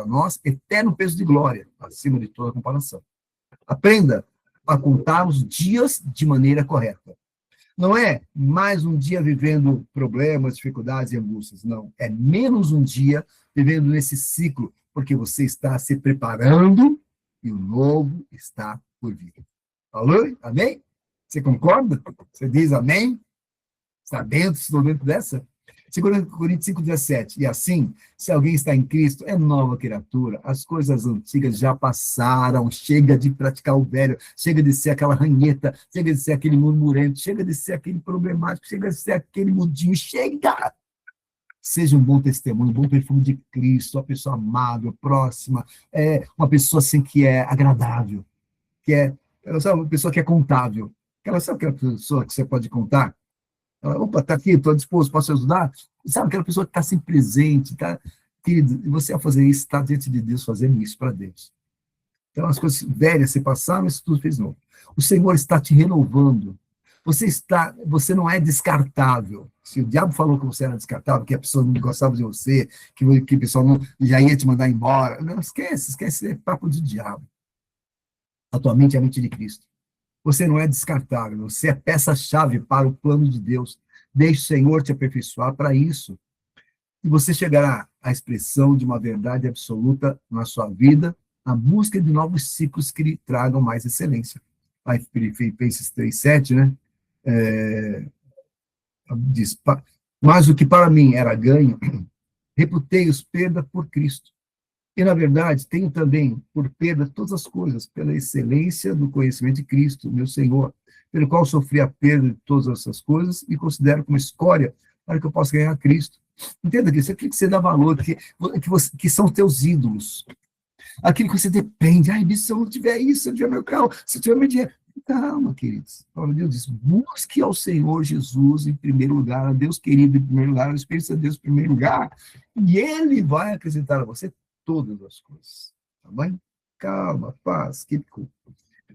nós eterno peso de glória, acima de toda comparação. Aprenda a contar os dias de maneira correta. Não é mais um dia vivendo problemas, dificuldades e angústias, não. É menos um dia vivendo nesse ciclo, porque você está se preparando e o novo está por vir. Alô? Amém? Você concorda? Você diz amém? Está dentro, estou dentro dessa? 2 Coríntios 5,17. E assim, se alguém está em Cristo, é nova criatura. As coisas antigas já passaram. Chega de praticar o velho. Chega de ser aquela ranheta. Chega de ser aquele murmurento. Chega de ser aquele problemático. Chega de ser aquele mudinho. Chega! Seja um bom testemunho, um bom perfume de Cristo, uma pessoa amável, próxima, uma pessoa assim que é agradável, que é, sabe, uma pessoa que é contável. Sabe aquela pessoa que você pode contar? Ela, opa, está aqui, estou disposto, posso ajudar? Sabe aquela pessoa que está sempre presente, tá? Querido, e você, ao fazer isso, está diante de Deus, fazendo isso para Deus. Então, as coisas velhas se passaram, isso tudo fez novo. O Senhor está te renovando. Você não é descartável. Se o diabo falou que você era descartável, que a pessoa não gostava de você, que o pessoal não, já ia te mandar embora, não, esquece, é papo de diabo. A tua mente é a mente de Cristo. Você não é descartável, você é peça-chave para o plano de Deus. Deixe o Senhor te aperfeiçoar para isso. E você chegará à expressão de uma verdade absoluta na sua vida, na busca de novos ciclos que lhe tragam mais excelência. Aí, Filipenses 3:7, né? Diz, mas o que para mim era ganho, reputei-os perda por Cristo. E, na verdade, tenho também por perda todas as coisas, pela excelência do conhecimento de Cristo, meu Senhor, pelo qual sofri a perda de todas essas coisas e considero como escória para que eu possa ganhar Cristo. Entenda que isso é aquilo que você dá valor, que são teus ídolos. Aquilo que você depende. Ai, se eu não tiver isso, se eu tiver meu carro, se eu tiver meu dinheiro. Calma, queridos. Deus diz, busque ao Senhor Jesus em primeiro lugar, a Deus querido em primeiro lugar, ao Espírito Santo de Deus em primeiro lugar, e Ele vai acrescentar a você todas as coisas. Tá bem? Calma, paz, keep cool.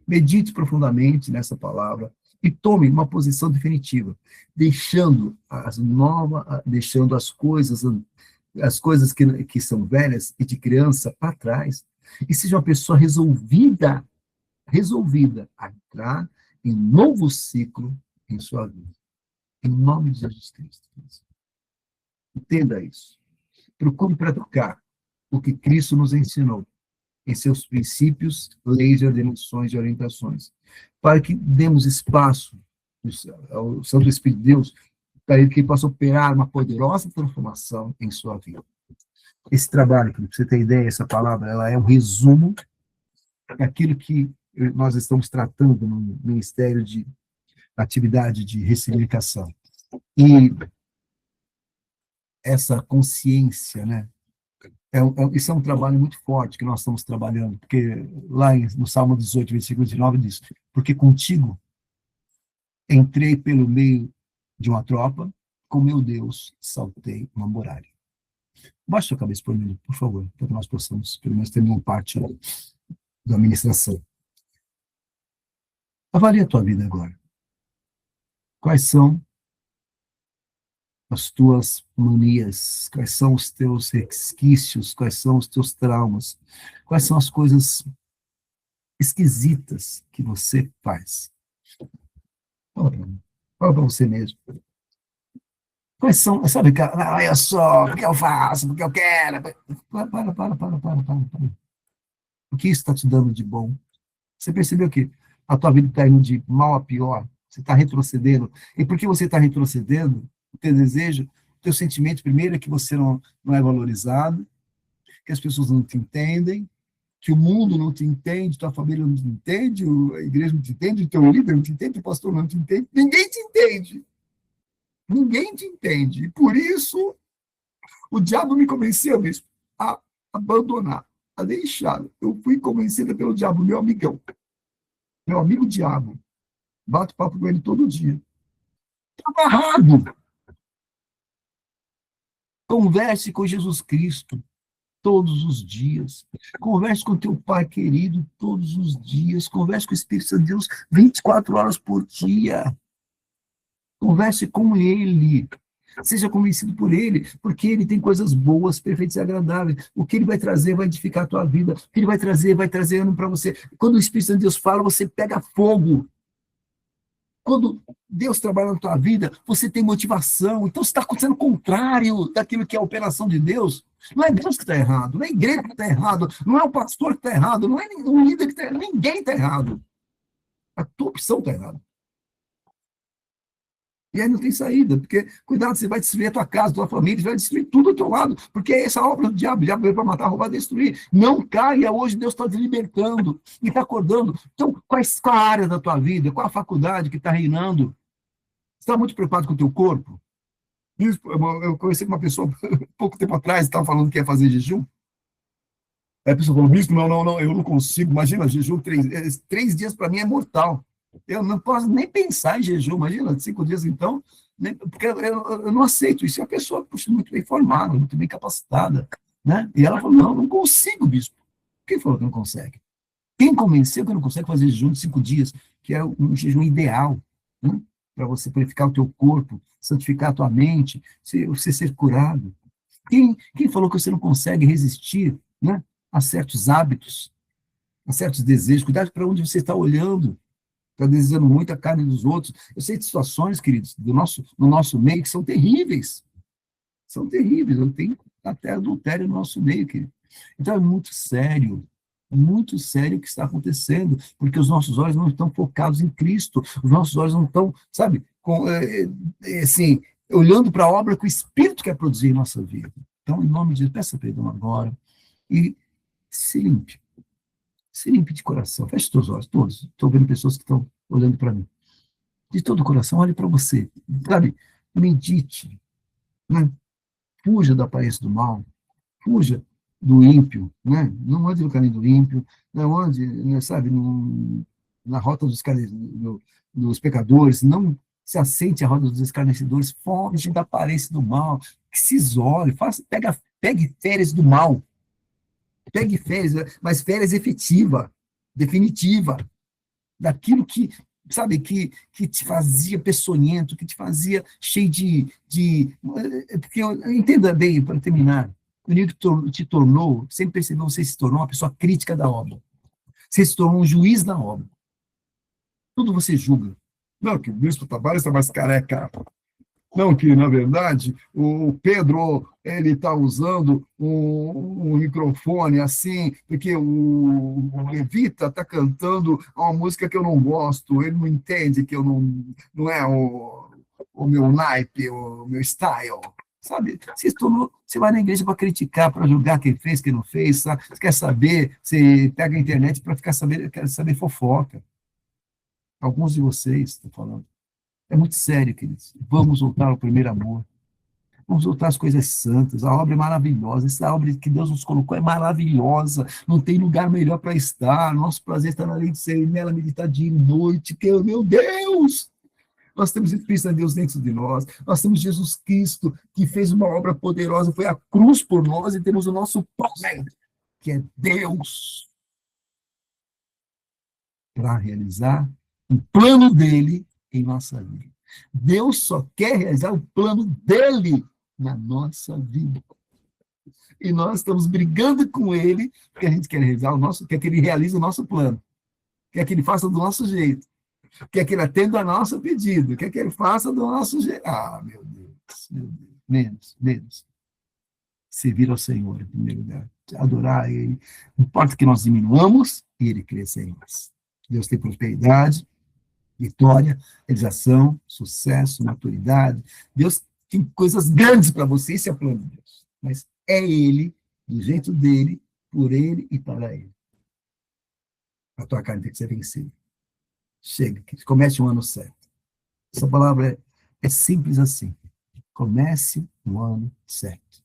Medite profundamente nessa palavra e tome uma posição definitiva, deixando as coisas que são velhas e de criança para trás, e seja uma pessoa resolvida a entrar em um novo ciclo em sua vida. Em nome de Jesus Cristo. Entenda isso. Procure praticar o que Cristo nos ensinou em seus princípios, leis, ordenações e orientações, para que demos espaço ao Santo Espírito de Deus, para que ele possa operar uma poderosa transformação em sua vida. Esse trabalho, para você ter ideia, essa palavra, ela é um resumo daquilo que nós estamos tratando no Ministério de Atividade de Ressignificação. E essa consciência, né? Isso é um trabalho muito forte que nós estamos trabalhando, porque lá no Salmo 18, versículo 19, diz, porque contigo entrei pelo meio de uma tropa, com meu Deus saltei uma muralha. Baixe sua cabeça por mim, por favor, para que nós possamos, pelo menos, ter uma parte da administração. Avalie a tua vida agora. Quais são as tuas manias, quais são os teus resquícios, quais são os teus traumas, quais são as coisas esquisitas que você faz. Fala para você mesmo. Quais são, sabe, olha só, o que eu faço, o que eu quero. Para. O que isso está te dando de bom? Você percebeu que a tua vida está indo de mal a pior? Você está retrocedendo. E por que você está retrocedendo? O teu desejo, o teu sentimento, primeiro, é que você não é valorizado, que as pessoas não te entendem, que o mundo não te entende, tua família não te entende, a igreja não te entende, o teu líder não te entende, o pastor não te entende, ninguém te entende. Ninguém te entende. E por isso, o diabo me convenceu mesmo a abandonar, a deixar. Eu fui convencida pelo diabo, meu amigão, meu amigo diabo. Bato papo com ele todo dia. Estava errado. Converse com Jesus Cristo todos os dias. Converse com teu Pai querido todos os dias. Converse com o Espírito Santo de Deus 24 horas por dia. Converse com Ele. Seja convencido por Ele, porque Ele tem coisas boas, perfeitas e agradáveis. O que Ele vai trazer vai edificar a tua vida. O que Ele vai trazer ano para você. Quando o Espírito Santo de Deus fala, você pega fogo. Quando Deus trabalha na tua vida, você tem motivação. Então, você está acontecendo o contrário daquilo que é a operação de Deus. Não é Deus que está errado, não é a igreja que está errado, não é o pastor que está errado, não é o líder que está errado, ninguém está errado. A tua opção está errada. E aí não tem saída, porque, cuidado, você vai destruir a tua casa, a tua família, você vai destruir tudo ao teu lado, porque é essa obra do diabo, o diabo veio para matar, roubar, destruir. Não caia, hoje Deus está te libertando e está acordando. Então, qual a área da tua vida, qual a faculdade que está reinando? Você está muito preocupado com o teu corpo? Eu conheci uma pessoa, pouco tempo atrás, estava falando que ia fazer jejum. Aí a pessoa falou, bispo, não, eu não consigo. Imagina, jejum 3 dias para mim é mortal. Eu não posso nem pensar em jejum, imagina, 5 dias então, porque eu não aceito isso. E a pessoa, puxa, muito bem formada, muito bem capacitada, né? E ela falou, não consigo, bispo. Quem falou que não consegue? Quem convenceu que não consegue fazer jejum de 5 dias, que é um jejum ideal, né? Para você purificar o teu corpo, santificar a tua mente, você ser curado. Quem falou que você não consegue resistir, né, a certos hábitos, a certos desejos? Cuidado para onde você está olhando. Está desejando muito a carne dos outros. Eu sei de situações, queridos, no nosso meio que são terríveis. São terríveis. Eu tenho até adultério no nosso meio, querido. Então é muito sério o que está acontecendo, porque os nossos olhos não estão focados em Cristo, os nossos olhos não estão, sabe, assim, olhando para a obra que o Espírito quer produzir em nossa vida. Então, em nome de Deus, peça perdão agora e se limpe. Se limpe de coração. Feche seus olhos, todos. Estou vendo pessoas que estão olhando para mim. De todo o coração, olhe para você. Sabe, medite. Né? Fuja da aparência do mal. Fuja do ímpio. Né? Não ande no caminho do ímpio. Não ande, né, sabe, na rota dos pecadores. Não se assente à roda dos escarnecedores. Foge da aparência do mal. Que se isole. Pegue férias do mal. Pegue férias, mas férias efetiva, definitiva, daquilo que, sabe, que te fazia peçonhento, que te fazia cheio porque, entenda bem, para terminar, o inimigo te tornou, sem perceber, você se tornou uma pessoa crítica da obra. Você se tornou um juiz da obra. Tudo você julga. Não, que o bispo Tavares está mais careca. Não, que, na verdade, o Pedro ele está usando um microfone assim, porque o Levita está cantando uma música que eu não gosto, ele não entende que eu não é o meu naipe, o meu style. Sabe? Você vai na igreja para criticar, para julgar quem fez, quem não fez, sabe? Você quer saber, você pega a internet para quer saber fofoca. Alguns de vocês estão falando. É muito sério, queridos. Vamos voltar ao primeiro amor. Vamos voltar às coisas santas. A obra é maravilhosa. Essa obra que Deus nos colocou é maravilhosa. Não tem lugar melhor para estar. Nosso prazer está na lei de ser, nela meditar dia e noite. Que, meu Deus! Nós temos Espírito de Deus dentro de nós. Nós temos Jesus Cristo, que fez uma obra poderosa. Foi a cruz por nós e temos o nosso Pai, que é Deus, para realizar o plano dele em nossa vida. Deus só quer realizar o plano dele na nossa vida. E nós estamos brigando com ele, porque a gente quer realizar quer que ele realize o nosso plano, quer que ele faça do nosso jeito, quer que ele atenda ao nosso pedido, quer que ele faça do nosso jeito. Ah, meu Deus. Menos. Servir ao Senhor, em primeiro lugar. Adorar a ele. Não importa que nós diminuamos, ele cresça em nós. Deus tem prosperidade, vitória, realização, sucesso, maturidade. Deus tem coisas grandes para você, esse é o plano de Deus. Mas é Ele, do jeito dele, por Ele e para Ele. A tua carne tem que ser vencida. Chega, que comece um ano certo. Essa palavra é simples assim. Comece um ano certo.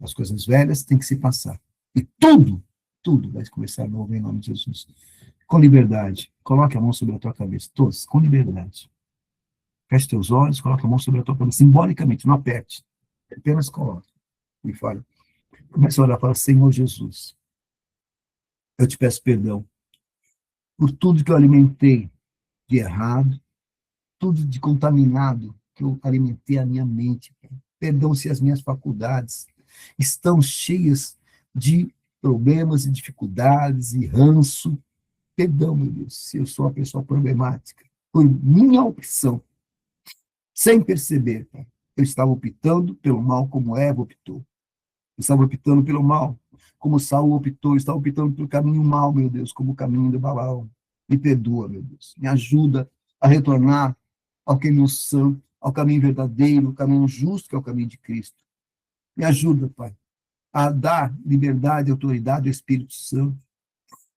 As coisas velhas têm que se passar. E tudo vai começar novo em nome de Jesus. Com liberdade. Coloque a mão sobre a tua cabeça. Todos, com liberdade. Feche teus olhos, coloque a mão sobre a tua cabeça. Simbolicamente, não aperte. Apenas coloque. E fale. Comece a orar para o Senhor Jesus. Eu te peço perdão por tudo que eu alimentei de errado, tudo de contaminado que eu alimentei a minha mente. Perdão se as minhas faculdades estão cheias de problemas e dificuldades e ranço. Perdão, meu Deus, se eu sou uma pessoa problemática. Foi minha opção. Sem perceber, Pai. Eu estava optando pelo mal como Eva optou. Eu estava optando pelo mal como Saul optou. Eu estava optando pelo caminho mal, meu Deus, como o caminho de Balaão. Me perdoa, meu Deus. Me ajuda a retornar ao caminho santo, ao caminho verdadeiro, ao caminho justo, que é o caminho de Cristo. Me ajuda, Pai, a dar liberdade e autoridade ao Espírito Santo,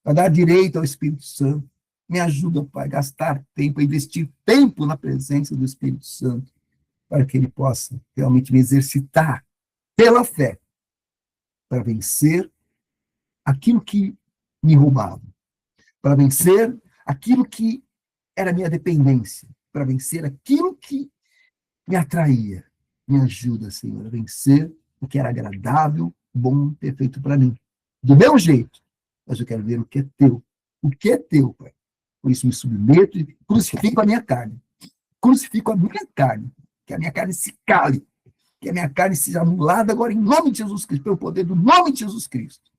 a dar direito ao Espírito Santo. Me ajuda, Pai, a gastar tempo, a investir tempo na presença do Espírito Santo, para que ele possa realmente me exercitar pela fé, para vencer aquilo que me roubava, para vencer aquilo que era minha dependência, para vencer aquilo que me atraía. Me ajuda, Senhor, a vencer o que era agradável, bom, perfeito para mim. Do meu jeito, mas eu quero ver o que é teu. O que é teu, Pai. Por isso me submeto e crucifico a minha carne. Crucifico a minha carne. Que a minha carne se cale. Que a minha carne seja anulada agora em nome de Jesus Cristo, pelo poder do nome de Jesus Cristo.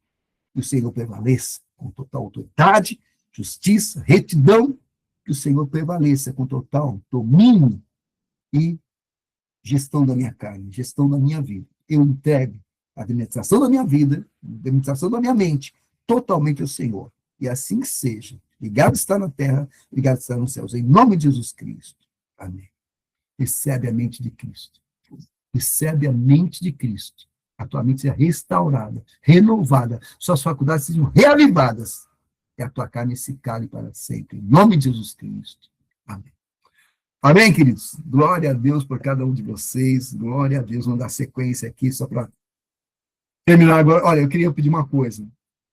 Que o Senhor prevaleça com total autoridade, justiça, retidão. Que o Senhor prevaleça com total domínio e gestão da minha carne, gestão da minha vida. Eu entrego a administração da minha vida, a administração da minha mente, totalmente ao Senhor. E assim seja. Ligado está na terra, ligado está nos céus. Em nome de Jesus Cristo. Amém. Recebe a mente de Cristo. Recebe a mente de Cristo. A tua mente seja restaurada, renovada. Suas faculdades sejam reavivadas. E a tua carne se cale para sempre. Em nome de Jesus Cristo. Amém. Amém, queridos? Glória a Deus por cada um de vocês. Glória a Deus. Vamos dar sequência aqui só para terminar agora. Olha, eu queria pedir uma coisa.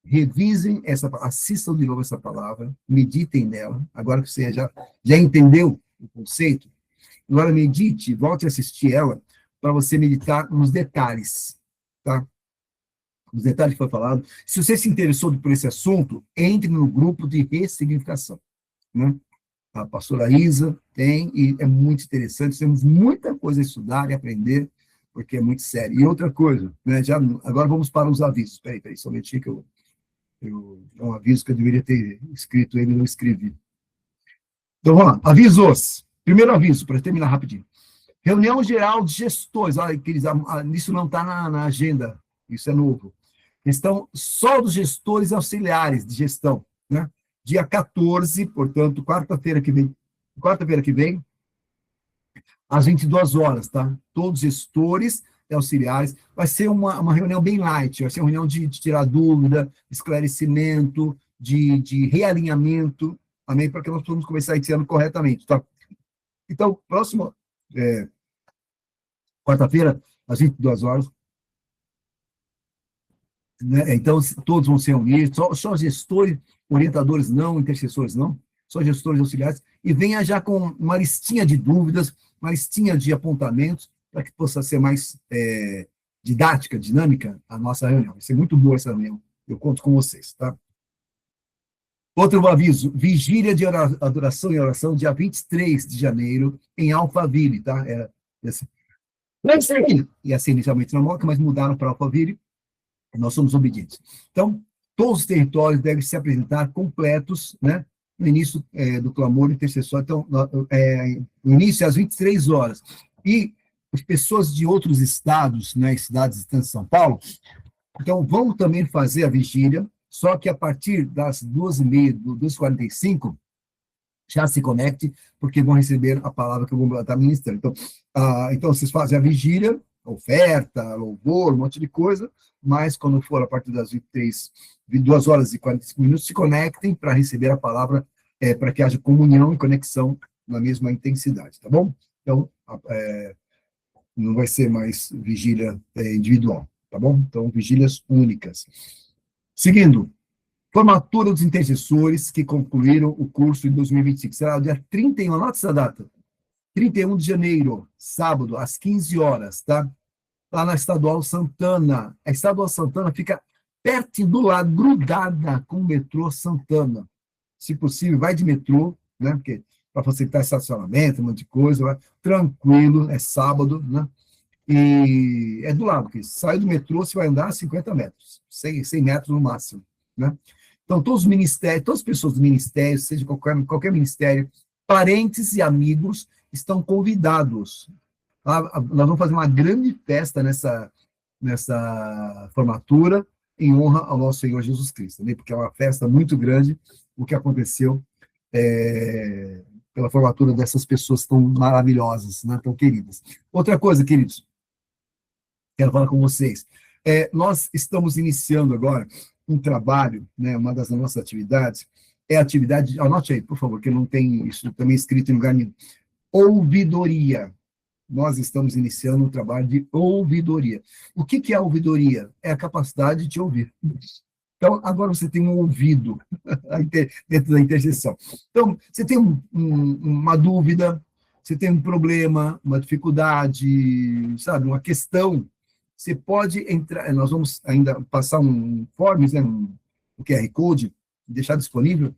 Revisem assistam de novo essa palavra, meditem nela. Agora que você já entendeu o conceito, agora medite, volte a assistir ela para você meditar nos detalhes, tá? Os detalhes que foi falado. Se você se interessou por esse assunto, entre no grupo de ressignificação, né? A pastora Isa tem, e é muito interessante, temos muita coisa a estudar e aprender, porque é muito sério. E outra coisa, né, agora vamos para os avisos. Espera aí, somente que é um aviso que eu deveria ter escrito, ele não escrevi. Então, vamos lá. Avisos. Primeiro aviso, para terminar rapidinho. Reunião geral de gestores. Olha, isso não está na agenda, isso é novo. Questão só dos gestores auxiliares de gestão, né? Dia 14, portanto, quarta-feira que vem, às 22 horas, tá? Todos gestores e auxiliares. Vai ser uma reunião bem light, vai ser uma reunião de tirar dúvida, esclarecimento, de realinhamento, amém? Para que nós possamos começar esse ano corretamente, tá? Então, próximo, quarta-feira, às 22 horas, né? Então, todos vão se reunir, só gestores, orientadores não, intercessores não, só gestores auxiliares, e venha já com uma listinha de dúvidas, uma listinha de apontamentos, para que possa ser mais didática, dinâmica, a nossa reunião. Vai ser muito boa essa reunião, eu conto com vocês, tá? Outro aviso, vigília de adoração e oração, dia 23 de janeiro, em Alphaville, tá? Ia ser inicialmente na Moca, mas mudaram para Alphaville, nós somos obedientes. Então, todos os territórios devem se apresentar completos, né, no início do clamor intercessório. Então, o início é às 23 horas. E as pessoas de outros estados, né, cidades distantes de São Paulo, então vão também fazer a vigília, só que a partir das 2h30, 2h45, já se conecte, porque vão receber a palavra que eu vou estar ministrando. Então, vocês fazem a vigília, oferta, louvor, um monte de coisa, mas quando for a partir das 22 horas e 45 minutos, se conectem para receber a palavra, para que haja comunhão e conexão na mesma intensidade, tá bom? Então, não vai ser mais vigília individual, tá bom? Então, vigílias únicas. Seguindo, formatura dos intercessores que concluíram o curso em 2025. Será o dia 31, anota essa data, 31 de janeiro, sábado, às 15 horas, tá? Lá na Estadual Santana. A Estadual Santana fica perto do lado, grudada com o metrô Santana. Se possível, vai de metrô, né? Porque para facilitar estacionamento, um monte de coisa, vai tranquilo, é sábado, né? E é do lado, porque sai do metrô, você vai andar 50 metros, 100 metros no máximo, né? Então, todos os ministérios, todas as pessoas do ministério, seja qualquer ministério, parentes e amigos, estão convidados. Nós vamos fazer uma grande festa nessa formatura, em honra ao nosso Senhor Jesus Cristo, né? Porque é uma festa muito grande, o que aconteceu pela formatura dessas pessoas tão maravilhosas, né? Tão queridas. Outra coisa, queridos, quero falar com vocês. Nós estamos iniciando agora um trabalho, né? Uma das nossas atividades é a atividade, anote aí, por favor, que não tem isso também escrito em lugar nenhum. Ouvidoria. Nós estamos iniciando um trabalho de ouvidoria. O que é a ouvidoria? É a capacidade de ouvir. Então, agora você tem um ouvido dentro da intercessão. Então, você tem uma dúvida, você tem um problema, uma dificuldade, sabe, uma questão, você pode entrar, nós vamos ainda passar um forms, né, um QR Code, deixar disponível.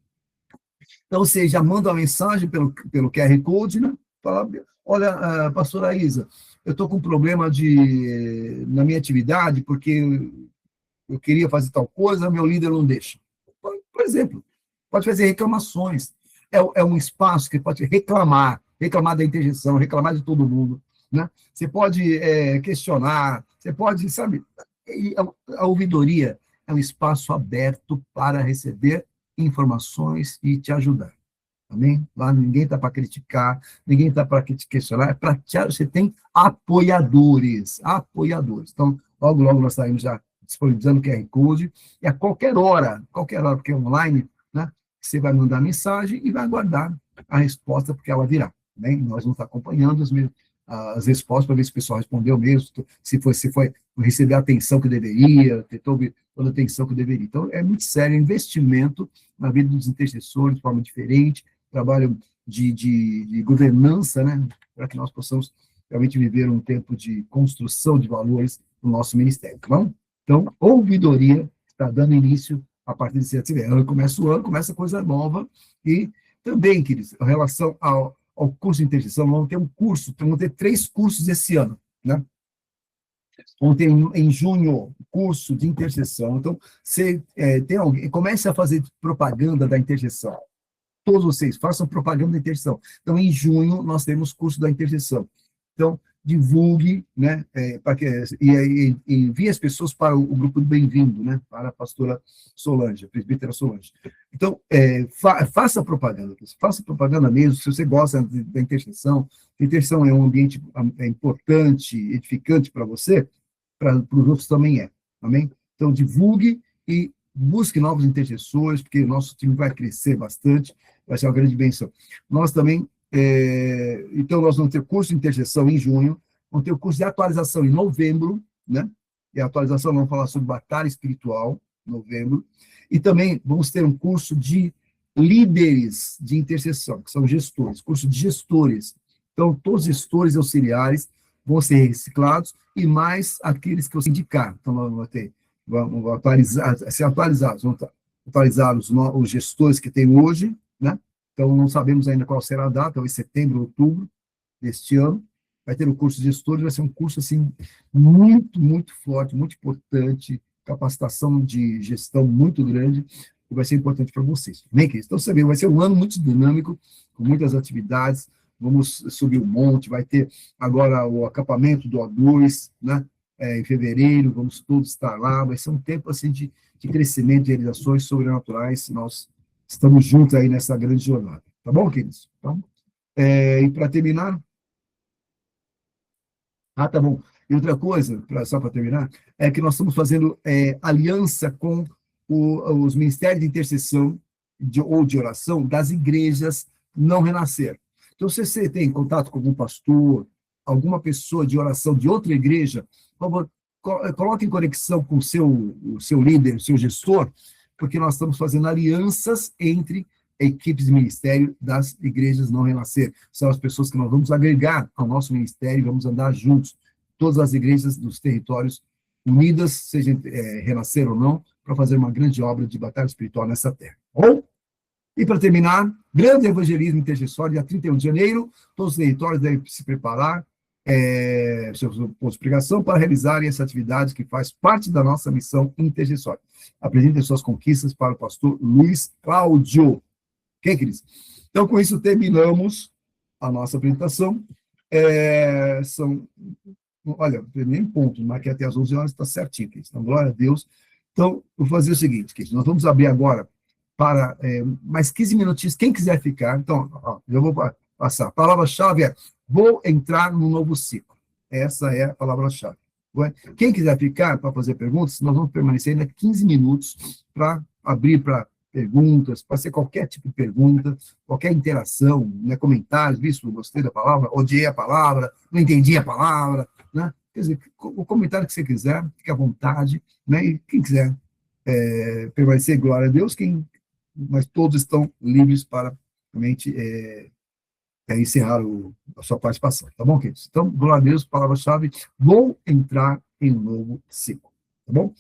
Então, você já manda uma mensagem pelo QR Code, né? Fala, olha, pastora Isa, eu estou com um problema na minha atividade, porque eu queria fazer tal coisa, meu líder não deixa. Por exemplo, pode fazer reclamações. É um espaço que pode reclamar da interjeição, reclamar de todo mundo. Né? Você pode questionar, você pode, sabe, a ouvidoria é um espaço aberto para receber informações e te ajudar. Amém? Lá ninguém está para criticar, ninguém está para te questionar, você tem apoiadores, apoiadores. Então, logo, logo nós estaremos já disponibilizando o QR Code, e a qualquer hora, porque é online, né, você vai mandar mensagem e vai aguardar a resposta, porque ela virá. Né? Nós vamos estar acompanhando as respostas para ver se o pessoal respondeu mesmo, se foi receber a atenção que deveria, ter toda a atenção que deveria. Então, é muito sério, é investimento na vida dos intercessores de forma diferente, trabalho de governança, né, para que nós possamos realmente viver um tempo de construção de valores no nosso ministério, tá bom? Então, ouvidoria está dando início a partir desse ano. Começa o ano, começa coisa nova, e também, queridos, em relação ao curso de intercessão, vamos ter um curso, vamos ter 3 cursos esse ano, né? Vamos ter em junho curso de intercessão. Então, você tem alguém, comece a fazer propaganda da intercessão. Todos vocês façam propaganda da intercessão. Então, em junho, nós temos curso da intercessão. Então, divulgue, né, e envie as pessoas para o grupo do Bem-vindo, né, para a pastora Solange, a presbítera Solange. Então, faça propaganda mesmo, se você gosta da intercessão. A intercessão é um ambiente importante, edificante para você, para os outros também é. Amém? Então, divulgue e busque novos intercessores, porque o nosso time vai crescer bastante, vai ser uma grande bênção. Nós também, então, nós vamos ter curso de intercessão em junho, vamos ter o curso de atualização em novembro, né? E a atualização, vamos falar sobre batalha espiritual, em novembro, e também vamos ter um curso de líderes de intercessão, que são gestores, curso de gestores. Então, todos os gestores auxiliares vão ser reciclados, e mais aqueles que você indicar. Então, vamos atualizar, ser atualizados, vamos atualizar os gestores que tem hoje, né? Então, não sabemos ainda qual será a data, talvez setembro, outubro deste ano, vai ter o curso de gestores, vai ser um curso, assim, muito, muito forte, muito importante, capacitação de gestão muito grande, que vai ser importante para vocês. Bem, queridos? Então, você vê, vai ser um ano muito dinâmico, com muitas atividades, vamos subir o monte, vai ter agora o acampamento do O2, né? Em fevereiro, vamos todos estar lá, vai ser um tempo, assim, de crescimento, de realizações sobrenaturais, nós estamos juntos aí nessa grande jornada. Tá bom, queridos? Então, e para terminar... tá bom. E outra coisa, só para terminar, é que nós estamos fazendo aliança com os ministérios de intercessão ou de oração das igrejas não renascer. Então, se você tem contato com algum pastor, alguma pessoa de oração de outra igreja, por favor, coloque em conexão com o seu líder, o seu gestor, porque nós estamos fazendo alianças entre equipes de ministério das igrejas não renascer. São as pessoas que nós vamos agregar ao nosso ministério e vamos andar juntos. Todas as igrejas dos territórios unidas, seja renascer ou não, para fazer uma grande obra de batalha espiritual nessa terra. Bom? E para terminar, grande evangelismo intercessório, dia 31 de janeiro, todos os territórios devem se preparar, seus pontos de pregação, para realizarem essa atividade que faz parte da nossa missão intercessória. Apresentem suas conquistas para o pastor Luiz Cláudio. Ok, queridos? Então, com isso, terminamos a nossa apresentação. Olha, nem ponto, marquei até às 11 horas, está certinho, queridos. Então, glória a Deus. Então, vou fazer o seguinte, queridos, nós vamos abrir agora para mais 15 minutinhos, quem quiser ficar. Então, eu vou passar. A palavra-chave é: vou entrar no novo ciclo. Essa é a palavra-chave. Quem quiser ficar para fazer perguntas, nós vamos permanecer ainda 15 minutos para abrir para perguntas, pode ser qualquer tipo de pergunta, qualquer interação, né, comentários, visto, gostei da palavra, odiei a palavra, não entendi a palavra, né? Quer dizer, o comentário que você quiser, fique à vontade, né? E quem quiser permanecer, glória a Deus, mas todos estão livres para realmente encerrar a sua participação. Tá bom, queridos? Então, glória a Deus, palavra-chave, vou entrar em um novo ciclo. Tá bom?